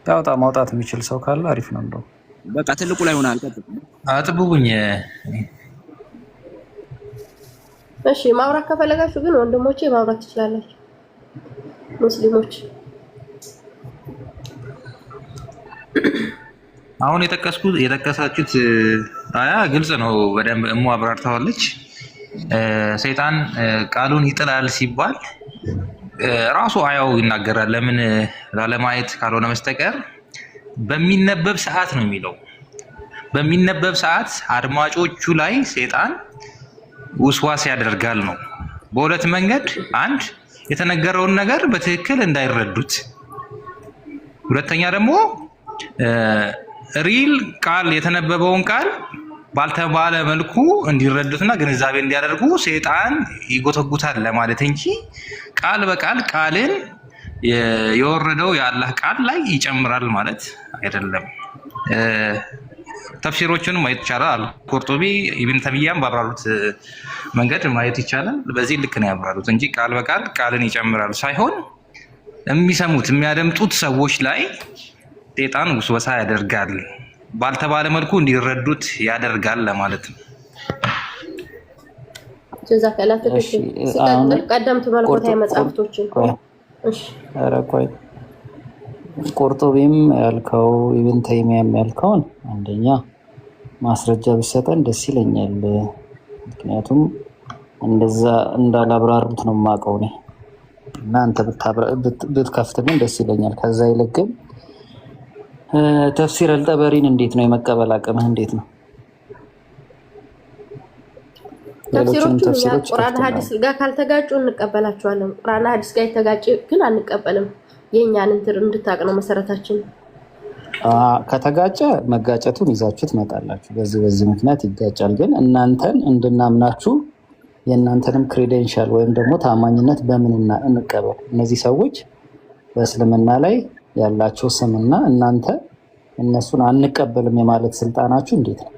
ያውጣ። ማውጣት የሚችል ሰው ካለ አሪፍ ነው። እንደው በቃ ትልቁ ላይ ሆናል። አጥቡኝ። እሺ ማውራት ከፈለጋችሁ ግን ወንድሞቼ ማውራት ትችላላችሁ። ሙስሊሞች አሁን የጠቀሳችሁት አያ ግልጽ ነው። በደንብ እሙ አብራርታዋለች። ሰይጣን ቃሉን ይጥላል ሲባል ራሱ አያው ይናገራል። ለምን ላለማየት ካልሆነ በስተቀር በሚነበብ ሰዓት ነው የሚለው። በሚነበብ ሰዓት አድማጮቹ ላይ ሰይጣን ውስዋስ ያደርጋል ነው። በሁለት መንገድ፣ አንድ የተነገረውን ነገር በትክክል እንዳይረዱት፣ ሁለተኛ ደግሞ ሪል ቃል የተነበበውን ቃል ባልተባለ መልኩ እንዲረዱትና ግንዛቤ እንዲያደርጉ ሰይጣን ይጎተጉታል ለማለት እንጂ ቃል በቃል ቃልን የወረደው የአላህ ቃል ላይ ይጨምራል ማለት አይደለም። ተፍሲሮቹን ማየት ይቻላል። ቁርጡቢ ኢብን ተይሚያም ባብራሩት መንገድ ማየት ይቻላል። በዚህ ልክ ነው ያብራሩት እንጂ ቃል በቃል ቃልን ይጨምራል ሳይሆን የሚሰሙት የሚያደምጡት ሰዎች ላይ ሰይጣን ውስወሳ ያደርጋል፣ ባልተባለ መልኩ እንዲረዱት ያደርጋል ለማለት ነው። ጀዛከላ ትክክል። ሲቀጥል ቀደምት መለኮታዊ መጽሐፍቶችን ቆይ ቁርጡቢም ያልከው ኢብን ተይሚያም ያልከውን አንደኛ ማስረጃ ቢሰጠን ደስ ይለኛል። ምክንያቱም እንደዛ እንዳላብራሩት ነው የማውቀው እኔ እና አንተ ብትከፍትልን ደስ ይለኛል። ከዛ ይልቅ ግን ተፍሲር አልጠበሪን እንዴት ነው የመቀበል አቅምህ? እንዴት ነው? ተፍሲሮቹ ቁርአን ሐዲስ ጋር ካልተጋጩ እንቀበላቸዋለን። ቁርአን ሐዲስ ጋር የተጋጨ ግን አንቀበልም። የኛን እንትን እንድታቅ ነው መሰረታችን። ከተጋጨ መጋጨቱን ይዛችሁ ትመጣላችሁ። በዚህ ምክንያት ይጋጫል። ግን እናንተን እንድናምናችሁ የእናንተንም ክሬዴንሻል ወይም ደግሞ ታማኝነት በምን እንቀበል? እነዚህ ሰዎች በእስልምና ላይ ያላቸው ስምና እናንተ እነሱን አንቀበልም የማለት ስልጣናችሁ እንዴት ነው?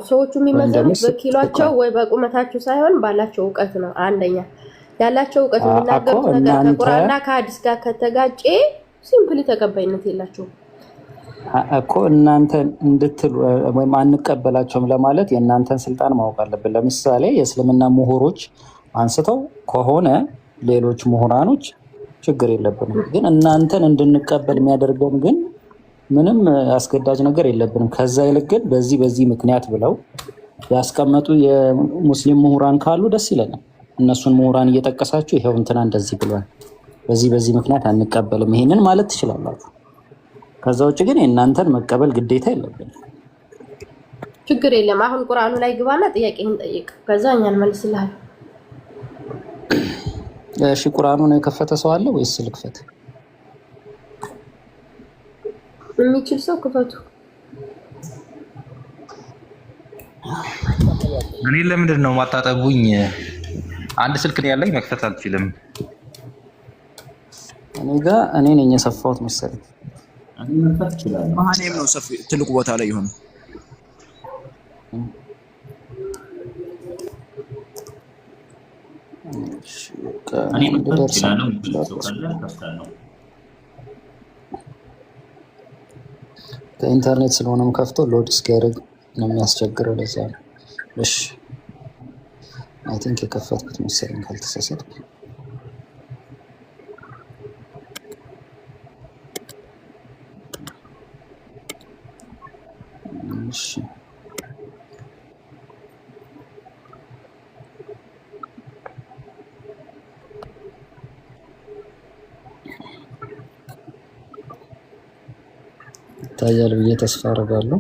ሰዎቹ የሚመዘኑት በኪሏቸው ወይ በቁመታቸው ሳይሆን ባላቸው እውቀት ነው። አንደኛ ያላቸው እውቀት የሚናገሩት ነገር ከቁርአንና ከሐዲስ ጋር ከተጋጨ ሲምፕሊ ተቀባይነት የላቸውም። እኮ እናንተ እንድትሉ ወይም አንቀበላቸውም ለማለት የእናንተን ስልጣን ማወቅ አለብን። ለምሳሌ የእስልምና ምሁሮች አንስተው ከሆነ ሌሎች ምሁራኖች ችግር የለብንም። ግን እናንተን እንድንቀበል የሚያደርገን ግን ምንም አስገዳጅ ነገር የለብንም። ከዛ ይልቅ ግን በዚህ ምክንያት ብለው ያስቀመጡ የሙስሊም ምሁራን ካሉ ደስ ይለናል። እነሱን ምሁራን እየጠቀሳችሁ ይሄው እንትና እንደዚህ ብሏል፣ በዚህ ምክንያት አንቀበልም ይሄንን ማለት ትችላላችሁ። ከዛ ውጭ ግን የእናንተን መቀበል ግዴታ የለብንም። ችግር የለም። አሁን ቁርአኑ ላይ ግባና ጥያቄህን ጠይቅ፣ ከዛ እኛ እንመልስልሃለን። እሺ ቁርአኑን የከፈተ ሰው አለ ወይስ ልክፈት? የሚችል ሰው ክፈቱ። እኔ ለምንድን ነው ማታጠቡኝ? አንድ ስልክ ነው ያለኝ፣ መክፈት አልችልም። እኔ ነኝ የሰፋሁት መሰለኝ። መሀኔም ነው ሰፊ ትልቁ ቦታ ላይ ይሆን። ከኢንተርኔት ስለሆነም ከፍቶ ሎድ እስኪያደርግ ነው የሚያስቸግረው። ለዛ ነው። እሺ አይ ቲንክ የከፈትኩት መሰለኝ ካልተሳሳትኩ። እሺ ይታያል ብዬ ተስፋ አደርጋለሁ።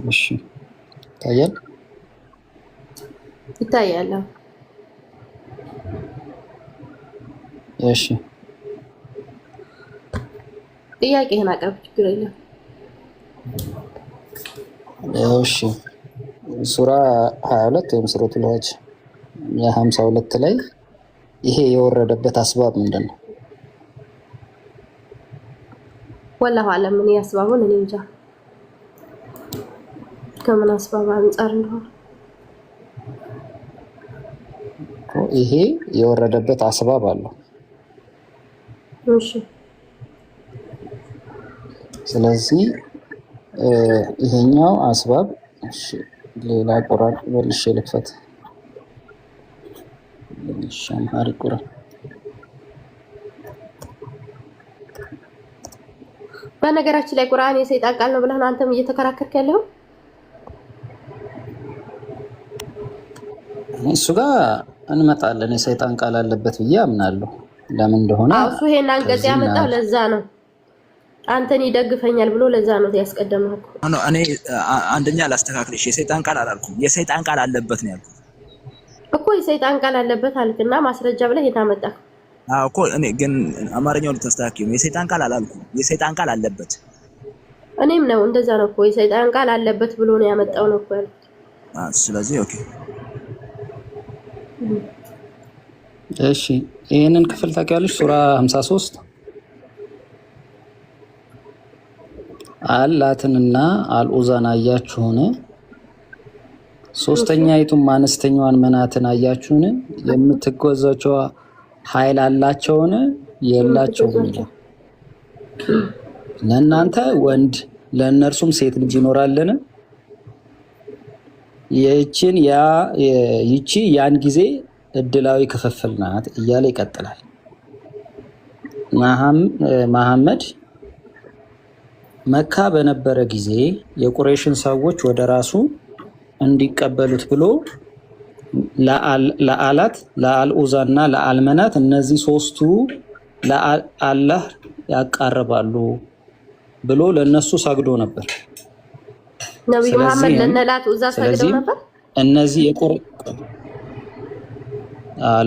እሺ ይታያል ይታያል። እሺ ጥያቄህን አቅርብ፣ ችግር የለም። እሺ ሱራ 22 ወይም ሱረቱል ሀጅ የ52 ላይ ይሄ የወረደበት አስባብ ምንድን ነው? ወላሂ አለም። ምን ያስባቡን እኔ እንጃ ከምን አስባብ አንፃር እንደሆነ። ይሄ የወረደበት አስባብ አለው። እሺ ስለዚህ ይሄኛው አስባብ እሺ ሌላ ቁርአን መልሼ ልክፈት። ሻምሃሪ ቁርአን በነገራችን ላይ ቁርአን የሰይጣን ቃል ነው ብለህ ነው አንተም እየተከራከርክ ያለው? እሱ ጋር እንመጣለን። የሰይጣን ቃል አለበት ብዬ አምናለሁ። ለምን እንደሆነ እሱ ይሄን አንቀጽ ያመጣው ለዛ ነው። አንተን ይደግፈኛል ብሎ ለዛ ነው ያስቀደመው እኮ። እኔ አንደኛ ላስተካክልሽ፣ የሰይጣን ቃል አላልኩም፣ የሰይጣን ቃል አለበት ነው ያልኩት እኮ። የሰይጣን ቃል አለበት አልክና ማስረጃ ብለህ የታመጣ እኮ። እኔ ግን አማርኛው ልታስተካክል ነው። የሰይጣን ቃል አላልኩም፣ የሰይጣን ቃል አለበት። እኔም ነው እንደዛ ነው እኮ። የሰይጣን ቃል አለበት ብሎ ነው ያመጣው ነው እኮ ያልኩት። ስለዚህ ኦኬ እሺ ይሄንን ክፍል ታውቂያለሽ? ሱራ 53 አላትንና አልኡዛን አያችሁን? ሶስተኛይቱም አነስተኛዋን መናትን አያችሁን? የምትገዛቸው ኃይል አላቸውን? የላቸውም ይላል። ለእናንተ ወንድ ለእነርሱም ሴት ልጅ ይኖራልን? ይቺ ያን ጊዜ እድላዊ ክፍፍል ናት እያለ ይቀጥላል። መሐመድ መካ በነበረ ጊዜ የቁረይሽን ሰዎች ወደ ራሱ እንዲቀበሉት ብሎ ለአላት፣ ለአልኡዛና ለአልመናት እነዚህ ሶስቱ ለአላህ ያቃርባሉ ብሎ ለነሱ ሰግዶ ነበር። ነብዩ መሐመድ ለነላት ኡዛ ሰግዶ ነበር። እነዚህ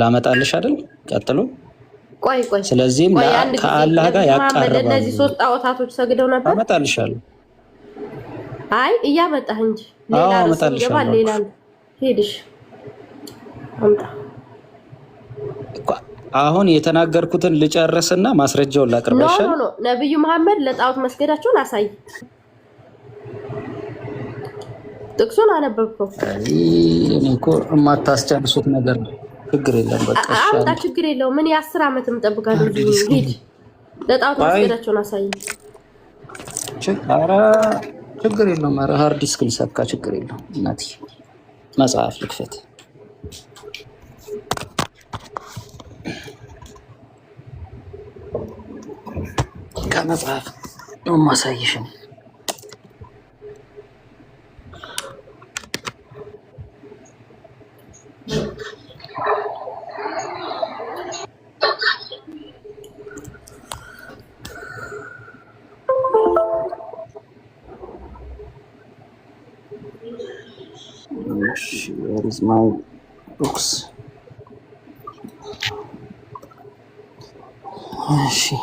ላመጣልሽ አይደል? ቀጥሎ ቆይ ስለዚህም ከአላህ ጋር ያቃርባሉ። እነዚህ ሶስት ጣዖታቶች ሰግደው ነበር። አመጣልሻለሁ። አይ እያመጣህ እንጂ ሌላ ነው ሌላ ሄድሽ አምጣ። አሁን የተናገርኩትን ልጨርስና ማስረጃውን ላቅርብሽ። ኖ ነብዩ መሐመድ ለጣዖት መስገዳቸውን አሳይ። ጥቅሱን አነበብከው? እኔ እኮ የማታስጨርሱት ነገር ነው። ችግር የለም በቃ አምጣ፣ ችግር የለውም። ምን የ10 ዓመት እንጠብቃለን? ሂድ ለጣውት መስገዳቸውን አሳይ። ኧረ ችግር የለውም። ኧረ ሃርድ ዲስክ ልሰካ፣ ችግር የለውም። እናቴ መጽሐፍ ልክፈት። ከመጽሐፍ ነው የማሳይሽ። Where is my books? እሺ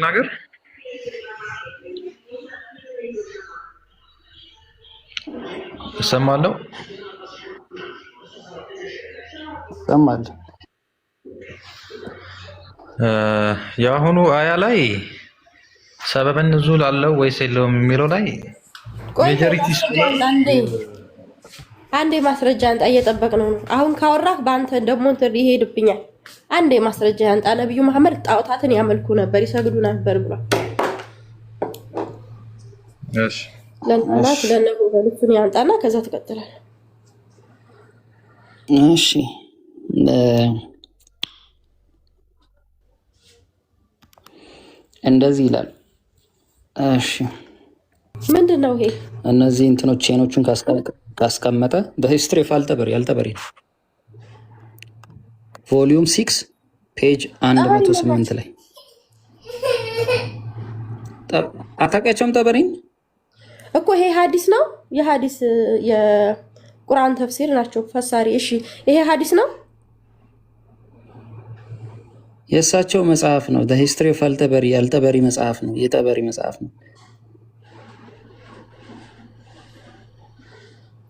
ነገር እሰማለሁ። የአሁኑ አያ ላይ ሰበበ ንዙል አለው ወይስ የለውም የሚለው ላይ ሜጆሪቲ አንዴ ማስረጃ አንጣ፣ እየጠበቅነው ነው። አሁን ካወራህ በአንተ ደግሞ እንትን ይሄድብኛል። አንዴ ማስረጃ አንጣ። ነብዩ መሐመድ ጣዖታትን ያመልኩ ነበር፣ ይሰግዱ ነበር ብሏል። እሺ ለናት ለነብዩ በልቱን ያንጣና ከዛ ትቀጥላለህ። እሺ እንደዚህ ይላል። እሺ ምንድነው ይሄ? እነዚህ እንትኖች ቼኖቹን ካስቀመጠ በሂስትሪ ኦፍ አልጠበሪ ቮሊዩም 6 ፔጅ 108 ላይ አታውቂያቸውም? ጠበሪን እኮ ይሄ ሀዲስ ነው። የሀዲስ የቁርአን ተፍሲር ናቸው ፈሳሪ። እሺ ይሄ ሀዲስ ነው፣ የእሳቸው መጽሐፍ ነው። the history of አልጠበሪ መጽሐፍ ነው፣ የጠበሪ መጽሐፍ ነው።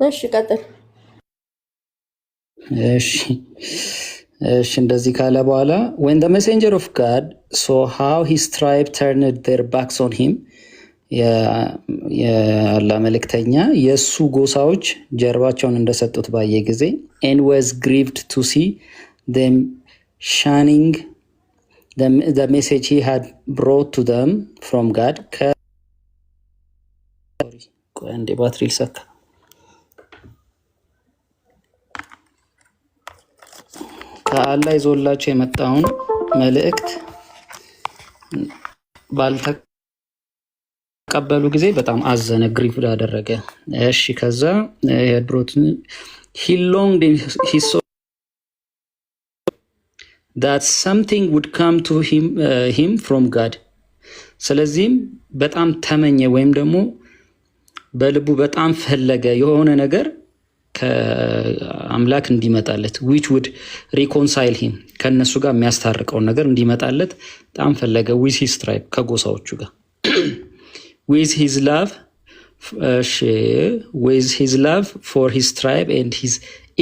እሺ ቀጥል። እሺ እንደዚህ ካለ በኋላ when the messenger of God saw how his tribe turned their backs on him የአላህ መልእክተኛ የእሱ ጎሳዎች ጀርባቸውን እንደሰጡት ባየ ጊዜ and was grieved to see them shunning the message he had brought to them from God እንደ ባትሪ ልሰካ ከአላህ ይዞላቸው የመጣውን መልእክት ባልተቀበሉ ጊዜ በጣም አዘነ፣ ግሪቭ አደረገ። እሺ ከዛ የድሮት he longed he saw that something would come to him from God ስለዚህም በጣም ተመኘ ወይም ደግሞ በልቡ በጣም ፈለገ የሆነ ነገር ከአምላክ እንዲመጣለት which would reconcile him ከነሱ ጋር የሚያስታርቀውን ነገር እንዲመጣለት በጣም ፈለገ with his tribe ከጎሳዎቹ ጋር with his love for his tribe and his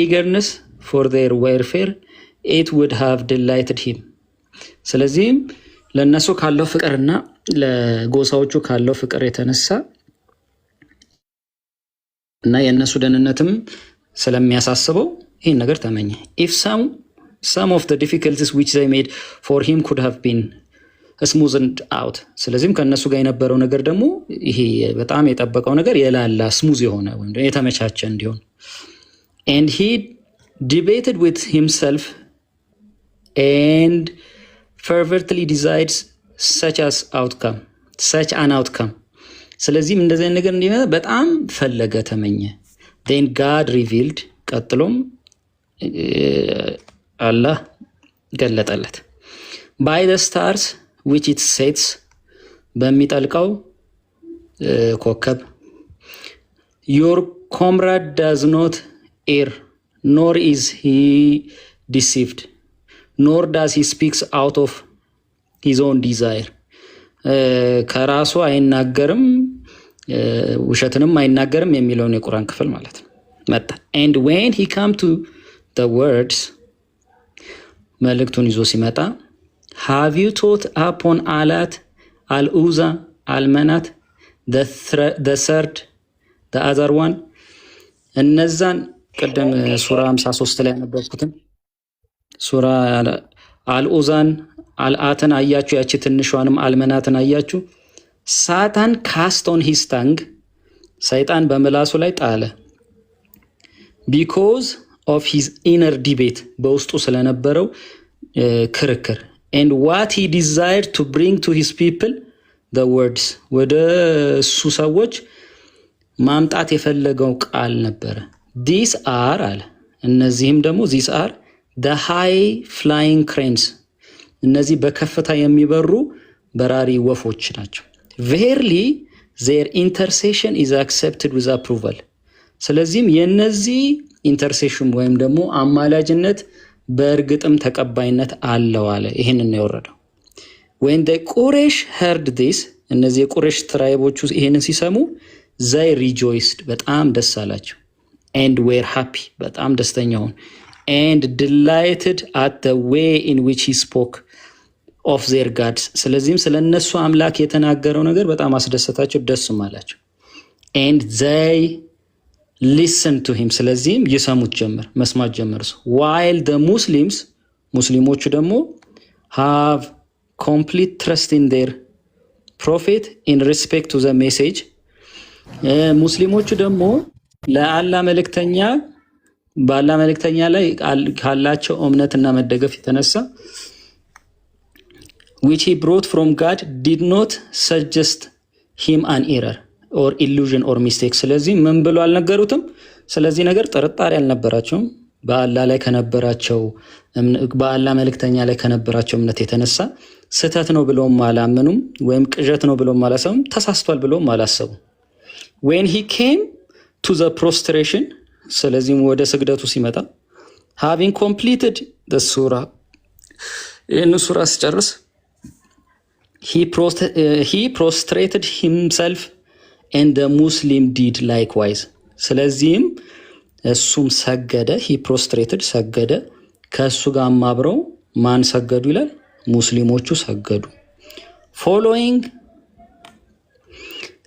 eagerness for their welfare it would have delighted him ስለዚህም ለነሱ ካለው ፍቅርና ለጎሳዎቹ ካለው ፍቅር የተነሳ እና የነሱ ደህንነትም ስለሚያሳስበው ይሄን ነገር ተመኘ። if some of the difficulties which they made for him could have been smoothed out ስለዚህም ከነሱ ጋር የነበረው ነገር ደግሞ ይሄ በጣም የጠበቀው ነገር የላላ ስሙዝ የሆነ ወይም የተመቻቸ እንዲሆን and he debated with himself and fervently desired such an outcome ስለዚህም እንደዚህ ነገር እንዲመጣ በጣም ፈለገ፣ ተመኘ። then God revealed ቀጥሎም አላህ ገለጠለት by the stars which it sets በሚጠልቀው ኮከብ your comrade does not err nor is he deceived nor does he speaks out of his own desire ከራሱ አይናገርም ውሸትንም አይናገርም የሚለውን የቁርአን ክፍል ማለት ነው መጣ። and when he come to the words መልእክቱን ይዞ ሲመጣ have you taught upon Alat, Al-Uzza, Al-Manat, the third, the other one? እነዛን ቀደም ሱራ 53 ላይ ነበርኩትም ሱራ አልኡዛን አልአትን አያችሁ፣ ያቺ ትንሿንም አልመናትን አያችሁ። ሳታን ካስት ኦን ሂዝ ታንግ ሰይጣን በምላሱ ላይ ጣለ። ቢኮዝ ኦፍ ሂዝ ኢነር ዲቤት በውስጡ ስለነበረው ክርክር and what he desired to bring to his people the words ወደ እሱ ሰዎች ማምጣት የፈለገው ቃል ነበረ። these are አለ እነዚህም ደግሞ these are the high flying cranes እነዚህ በከፍታ የሚበሩ በራሪ ወፎች ናቸው። verily their intercession is accepted with approval ስለዚህም የነዚህ ኢንተርሴሽን ወይም ደግሞ አማላጅነት በእርግጥም ተቀባይነት አለው አለ። ይሄንን ነው የወረደው። when the Quraysh heard this እነዚህ የቁረሽ ትራይቦቹ ይሄንን ሲሰሙ they rejoiced በጣም ደስ አላቸው and were happy በጣም ደስተኛ ሆኑ and delighted at the way in which he spoke of their gods ስለዚህም ስለነሱ አምላክ የተናገረው ነገር በጣም አስደሰታቸው፣ ደስም አላቸው። and they listen to him ስለዚህም ይሰሙት ጀመር፣ መስማት ጀመር። while the Muslims ሙስሊሞቹ ደግሞ have complete trust in their prophet in respect to the message ሙስሊሞቹ ደግሞ ለአላህ መልእክተኛ በአላህ መልእክተኛ ላይ ካላቸው እምነትና መደገፍ የተነሳ which he brought from God did not suggest him an error or illusion or mistake ስለዚህ ምን ብሎ አልነገሩትም። ስለዚህ ነገር ጥርጣሬ አልነበራቸውም። በአላህ ላይ ከነበራቸው በአላህ መልእክተኛ ላይ ከነበራቸው እምነት የተነሳ ስህተት ነው ብለውም አላመኑም፣ ወይም ቅዠት ነው ብለውም አላሰቡም፣ ተሳስቷል ብለውም አላሰቡም። when he came to the prostration ስለዚህም ወደ ስግደቱ ሲመጣ having completed the surah ይህን ሱራ ሲጨርስ he prostrated himself and the Muslim did likewise ስለዚህም እሱም ሰገደ። he prostrated ሰገደ፣ ከእሱ ጋር አብረው ማን ሰገዱ ይላል? ሙስሊሞቹ ሰገዱ። following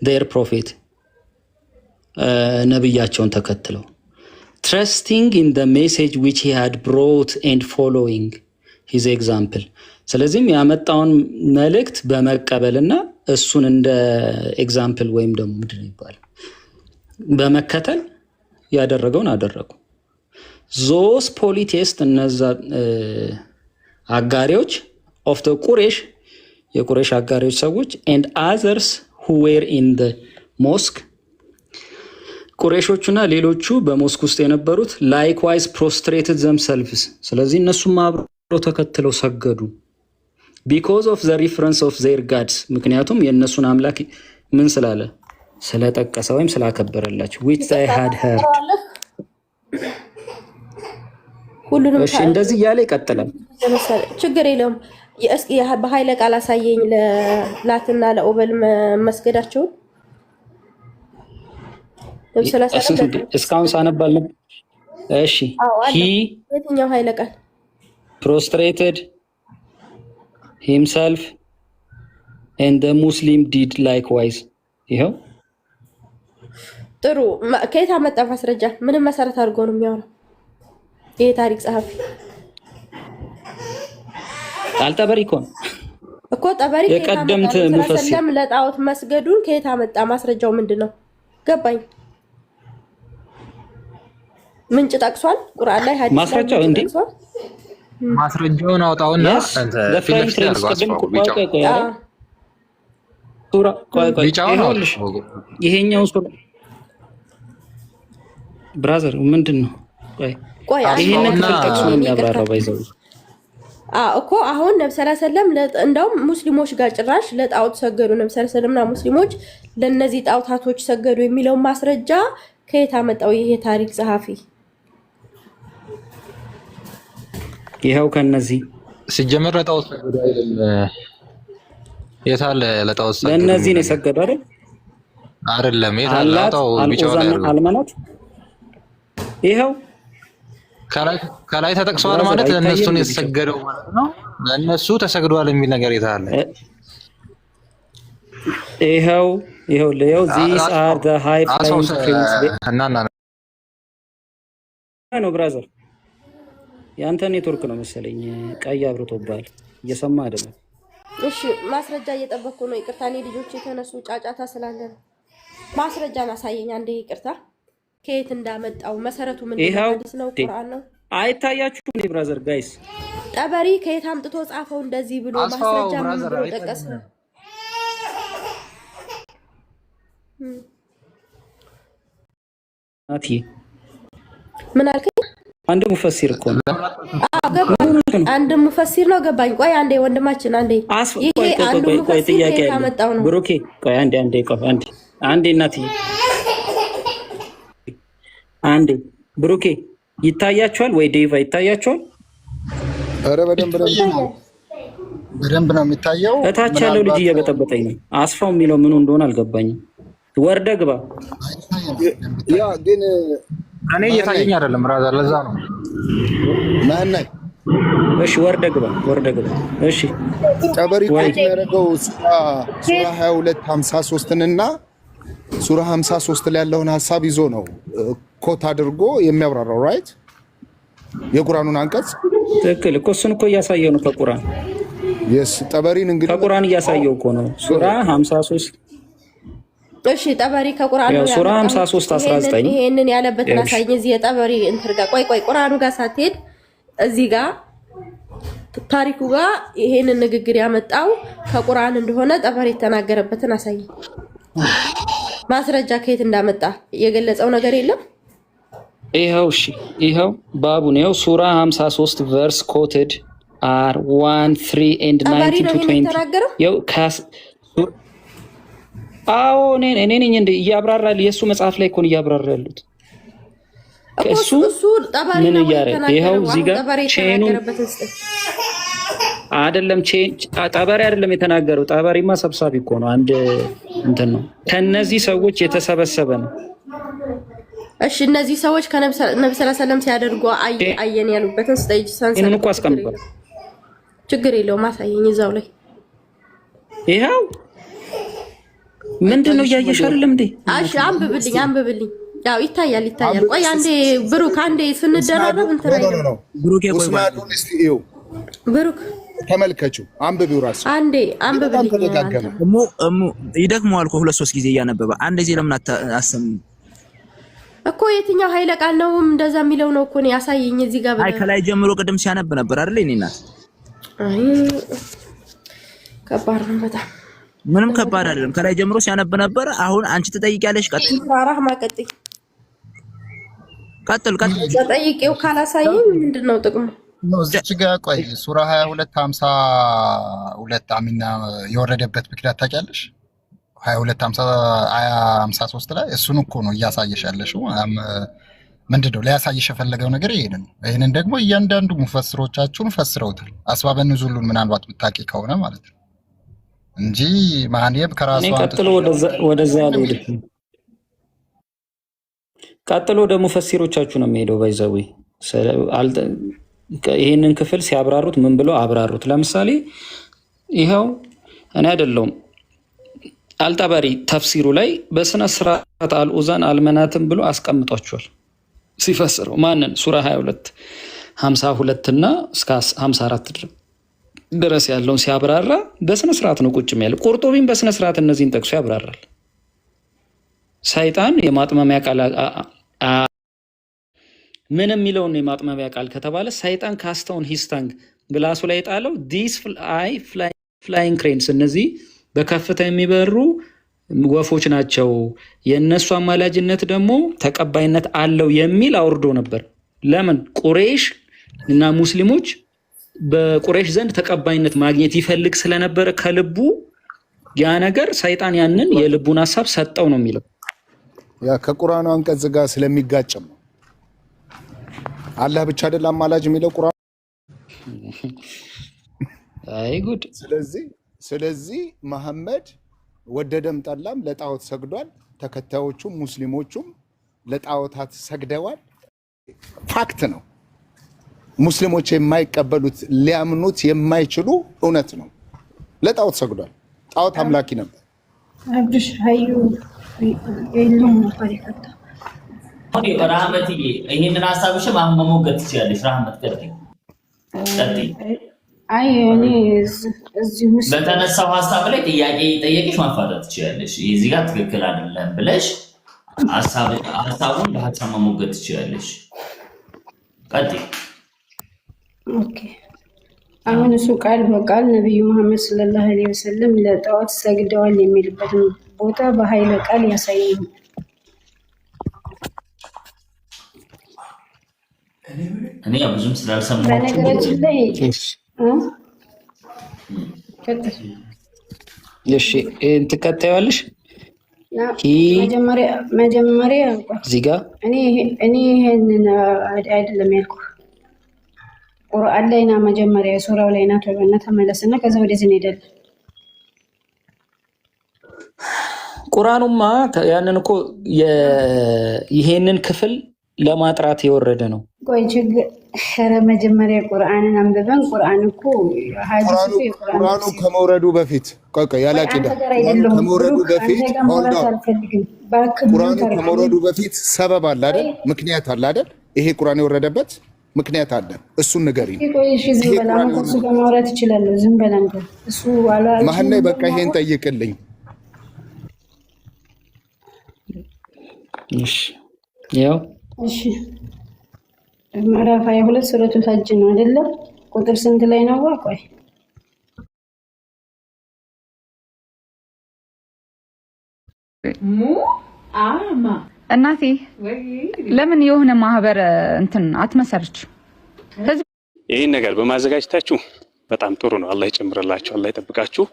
their prophet ነብያቸውን ተከትለው trusting in the message which he had brought and following his example ስለዚህም ያመጣውን መልእክት በመቀበልና እሱን እንደ ኤግዛምፕል ወይም ደግሞ ምንድን ይባላል በመከተል ያደረገውን አደረጉ። ዞስ ፖሊቴስት እነዛ አጋሪዎች of the Quraysh የቁረሽ አጋሪዎች ሰዎች and others who were in the mosque ቁረሾቹና ሌሎቹ በሞስክ ውስጥ የነበሩት likewise prostrated themselves ስለዚህ እነሱም አብረው ተከትለው ሰገዱ because of the reference of their gods ምክንያቱም የእነሱን አምላክ ምን ስላለ ስለጠቀሰ ወይም ስላከበረላቸው which they had heard ሁሉንም እሺ እንደዚህ እያለ ይቀጥላል። ችግር የለውም። እስኪ በኃይለ ቃል አሳየኝ ለላትና ለኦበል መስገዳቸውን እስካሁን ሳነባል ነበር። እሺ he የትኛው ኃይለ ቃል prostrated himself and the Muslim did likewise ይሄው ጥሩ ከየት አመጣ ማስረጃ? ምንም መሰረት አድርጎ ነው የሚያወራው ይሄ ታሪክ ጸሐፊ? አልጠበሪ እኮ ጠበሪ የቀደምት ሙፈሲር ለጣዖት መስገዱን ከየት አመጣ? ማስረጃው ምንድነው? ገባኝ። ምንጭ ጠቅሷል ቁርአን ላይ ሐዲስ ማስረጃው እንዴ? ማስረጃውን አውጣውና ፊት ለፊት አድርጓቸው ሱራ ይሄኛው ሱራ ብራዘር ምንድነው? ቆይ ይሄንን ተጠቅሶ ነው የሚያብራራው ባይዘው እኮ አሁን ነብዩ ሰለላሁ ዐለይሂ ወሰለም እንደውም ሙስሊሞች ጋር ጭራሽ ለጣዖት ሰገዱ ነብዩ ሰለላሁ ዐለይሂ ወሰለምና ሙስሊሞች ለነዚህ ጣዖታቶች ሰገዱ የሚለው ማስረጃ ከየት አመጣው ይሄ ታሪክ ጸሐፊ? ይሄው ከነዚህ ሲጀመር ለጣዖት ሰገዱ አይደል? የታለ ለጣዖት ሰገዱ? ለነዚህ ነው ሰገዱ አይደል? አይደለም አላት አልኡዛና አልመናት ይሄው ከላይ ተጠቅሰዋል ማለት ለእነሱ ነው የተሰገደው ማለት ነው። ለእነሱ ተሰግዷል የሚል ነገር የታለ? ይሄው these are the high flying cranes ነው ብራዘር። ያንተ ኔትወርክ ነው መሰለኝ ቀይ አብርቶባል እየሰማ አይደለም። እሺ ማስረጃ እየጠበቅኩ ነው። ይቅርታ እኔ ልጆች የተነሱ ጫጫታ ስላለ ነው። ማስረጃ ማሳየኝ አንዴ። ይቅርታ ከየት እንዳመጣው መሰረቱ ምን ነው? ቁርአን ነው። አይታያችሁም እንዴ ብራዘር ጋይስ? ጠበሪ ከየት አምጥቶ ጻፈው እንደዚህ ብሎ ማስረጃ ምን ብሎ ጠቀሰ? አቲ ምን አልከኝ? አንድ ሙፈሲር እኮ ነው። አንድ ሙፈሲር ነው ገባኝ። ቆይ አንዴ ወንድማችን አንዴ ይሄ አንዱ ሙፈሲር ካመጣው ነው። ብሩኬ ቆይ አንዴ እናቴ አንዴ ብሩኬ ይታያችኋል ወይ? ዴቫ ይታያችኋል? ኧረ በደንብ ነው የሚታየው። እታች ያለው ልጅ እየበጠበጠኝ ነው። አስፋው የሚለው ምኑ እንደሆነ አልገባኝም። ወርደ ግባ። ያ ግን እኔ እየታየኝ አይደለም ብራዘር፣ ለዛ ነው ማን። እሺ ወርደ ግባ። እሺ ጠበሪ ኮት ያደረገው ሱራ 22:53 እና ሱራ 53 ላይ ያለውን ሐሳብ ይዞ ነው ኮት አድርጎ የሚያብራራው ራይት። የቁርአኑን አንቀጽ ትክክል እኮ እሱን እኮ እያሳየው ነው ከቁርአን። የስ ጠበሪን እንግዲህ ከቁርአን እያሳየው እኮ ነው ሱራ 53። እሺ ጠበሪ ከቁርአኑ ያው ሱራ 53:19 ይሄንን ያለበትን አሳየኝ። እዚህ የጠበሪ እንትርጋ ቆይ ቁርአኑ ጋር ሳትሄድ እዚህ ጋር ታሪኩ ጋር ይሄንን ንግግር ያመጣው ከቁርአን እንደሆነ ጠበሪ የተናገረበትን አሳየኝ። ማስረጃ ከየት እንዳመጣ የገለጸው ነገር የለም። ይሄው ባቡ ነው። ሱራ 53 verse quoted are 1, 3 and 19 to 20 ያው አዎ እኔ ነኝ እንደ እያብራራል። የሱ መጽሐፍ ላይ እኮ ነው እያብራራ ያሉት እሱ ጠባሪ ምን ነው እያደረገ ይሄው እዚህ ጋር ቼኑ አይደለም ጠበሪ አይደለም የተናገረው። ጠበሪማ ሰብሳቢ እኮ ነው። አንድ እንትን ነው ከነዚህ ሰዎች የተሰበሰበ ነው። እሺ እነዚህ ሰዎች ከነብዩ ሰለላሁ ዐለይሂ ወሰለም ሲያደርጉ አየን ያሉበትን ስቴጅ ሰንሰለት እኮ አስቀምጧል። ችግር የለውም አሳየኝ እዛው ላይ ይሄው ምንድነው እያየሽ አይደለም እንዴ? እሺ አንብብልኝ። ያው ይታያል። ቆይ አንዴ ብሩክ አንዴ ስንደራረብ እንትን አይደለም ብሩክ ብሩክ ተመልከቹ፣ አንብቢው ራሱ አንዴ አንብብልኝ። ይደክመዋል እኮ 2-3 ጊዜ እያነበበ አንድ ጊዜ ለምን አሰም እኮ የትኛው ኃይለ ቃል ነው እንደዛ የሚለው ነው እኮ ነው ያሳየኝ እዚህ ጋር። አይ ከላይ ጀምሮ ቅድም ሲያነብ ነበር አይደል? እኔ እናት አይ ከባድ ነው በጣም። ምንም ከባድ አይደለም። ከላይ ጀምሮ ሲያነብ ነበር። አሁን አንቺ ትጠይቂያለሽ። ራህማ ቀጥል ተጠይቂው ካላሳየኝ ምንድነው ጥቅሙ? ነው እዚህ ጋር ቆይ ሱራ 22:52 አሚና የወረደበት ምክንያት ታውቂያለሽ? 22:53 ላይ እሱን እኮ ነው እያሳየሽ ያለሽው። ምንድነው ሊያሳየሽ የፈለገው ነገር ይሄንን ነው። ይሄንን ደግሞ እያንዳንዱ ሙፈስሮቻችሁን ፈስረውታል። አስባበ ንዙሉን ምናልባት ብታቂ ከሆነ ማለት ነው እንጂ ማህኒየም ከራሱ ቀጥሎ ወደዛ ያለው ቀጥሎ ወደ ሙፈሲሮቻችሁ ነው የሚሄደው። ባይዘው ይሄንን ክፍል ሲያብራሩት ምን ብለው አብራሩት? ለምሳሌ ይሄው እኔ አይደለሁም አልጠበሪ ተፍሲሩ ላይ በስነ ስርዓት አልኡዛን አልመናትም ብሎ አስቀምጧቸዋል ሲፈስረው። ማንን? ሱራ 22:52 እና እስከ 54 ድረስ ያለውን ሲያብራራ በስነ ስርዓት ነው ቁጭ የሚያለው። ቁርጡቢም በስነ ስርዓት እነዚህን ጠቅሶ ያብራራል። ሰይጣን የማጥመሚያ ቃል ምን የሚለውን የማጥመሚያ ቃል ከተባለ ሰይጣን ካስተውን ሂስታንግ ብላሱ ላይ ጣለው ዲስ ፍላይንግ ክሬንስ እነዚህ በከፍታ የሚበሩ ወፎች ናቸው፣ የእነሱ አማላጅነት ደግሞ ተቀባይነት አለው የሚል አውርዶ ነበር። ለምን? ቁሬሽ እና ሙስሊሞች በቁሬሽ ዘንድ ተቀባይነት ማግኘት ይፈልግ ስለነበረ ከልቡ ያ ነገር ሰይጣን ያንን የልቡን ሐሳብ ሰጠው ነው የሚለው። ያ ከቁርአኑ አንቀጽ ጋር ስለሚጋጭም ነው። አላህ ብቻ አይደል አማላጅ የሚለው ቁርአን። አይ ጉድ። ስለዚህ መሐመድ ወደደም ጠላም ለጣዖት ሰግዷል። ተከታዮቹም ሙስሊሞቹም ለጣዖታት ሰግደዋል። ፋክት ነው። ሙስሊሞች የማይቀበሉት ሊያምኑት የማይችሉ እውነት ነው። ለጣዖት ሰግዷል። ጣዖት አምላኪ ነበር። አብዱሽ ሀዩ የሉም ነበር ይፈታ ረህመትዬ ይህንን ሀሳብሽም አሁን መሞገት ትችላለሽ። ረህመት ቀጥይ። አይ እኔ እዚህ ውስጥ በተነሳው ሀሳብ ላይ ጥያቄ ጠየቅሽ ማፋጠጥ ትችላለሽ። እዚህ ጋር ትክክል አይደለም ብለሽ ሀሳቡን በሀሳብ መሞገት ትችላለሽ። ቀጥይ። ኦኬ አሁን እሱ ቃል በቃል ነብዩ መሐመድ ሰለላሁ ዐለይሂ ወሰለም ለጣዖት ሰግደዋል የሚልበትን ቦታ በኃይለ ቃል ያሳየኝ። እኔ ብዙም ስላልሰማሁ በነገራችን ላይ እሺ ትቀጣያለሽ። መጀመሪያ እዚህ ጋር እኔ ይሄንን አይደለም ያልኩህ ቁርአን ላይ ና መጀመሪያ ሱራው ላይ ና ተወና ተመለስና ከዛ ወደዚህ እንሄዳለን። ቁርአኑማ ያንን እኮ ይሄንን ክፍል ለማጥራት የወረደ ነው። ቆይ ችግር መጀመሪያ ቁርአንን አንብበን ቁርአን እኮ ቁርአኑ ከመውረዱ በፊት ያላቂዳ ከመውረዱ በፊት ቁርአኑ ከመውረዱ በፊት ሰበብ አለ አይደል? ምክንያት አለ አይደል? ይሄ ቁርአን የወረደበት ምክንያት አለ። እሱን ንገሪኝ። ዝም በላ ከሱ ጋር ማውራት ይችላል። ዝም በላ እሱ ዋላ መሀል ላይ በቃ ይሄን ጠይቅልኝ። እሺ ያው እሺ ምዕራፍ 22 ሱረቱል ሐጅ ነው አይደለ? ቁጥር ስንት ላይ ነው? ቆይ እናቴ ለምን የሆነ ማህበር እንትን አትመሰርች? ይህን ነገር በማዘጋጀታችሁ በጣም ጥሩ ነው። አላህ ይጨምርላችሁ፣ አላህ ይጠብቃችሁ።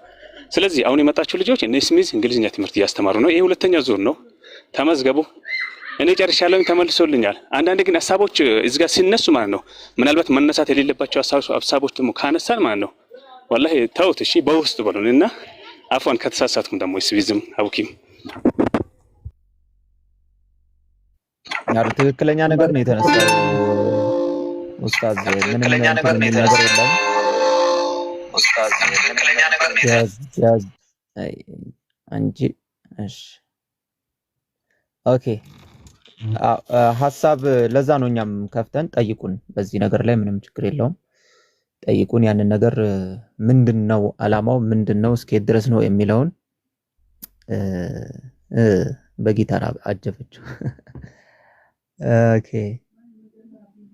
ስለዚህ አሁን የመጣችሁ ልጆች እነ ስሚዝ እንግሊዝኛ ትምህርት እያስተማሩ ነው። ይሄ ሁለተኛ ዙር ነው። ተመዝገቡ። እኔ ጨርሻለሁ፣ ተመልሶልኛል። አንዳንድ ግን ሀሳቦች እዚህ ጋር ሲነሱ ማለት ነው ምናልባት መነሳት የሌለባቸው ሀሳቦች ደግሞ ካነሳን ማለት ነው ወላሂ ተውት፣ እሺ በውስጥ በሉን እና አፏን ከተሳሳትኩም ደግሞ ስሚዝም አቡኪም ያው ትክክለኛ ነገር ነው የተነሳው። ኡስታዝ ምንም ነገር የለም። ኡስታዝ ትክክለኛ ነገር ነው ያዝ አንጂ እሺ ኦኬ ሐሳብ ለዛ ነው እኛም ከፍተን ጠይቁን። በዚህ ነገር ላይ ምንም ችግር የለውም። ጠይቁን። ያንን ነገር ምንድነው አላማው ምንድነው እስከ ድረስ ነው የሚለውን በጊታር አጀበችው። ኦኬ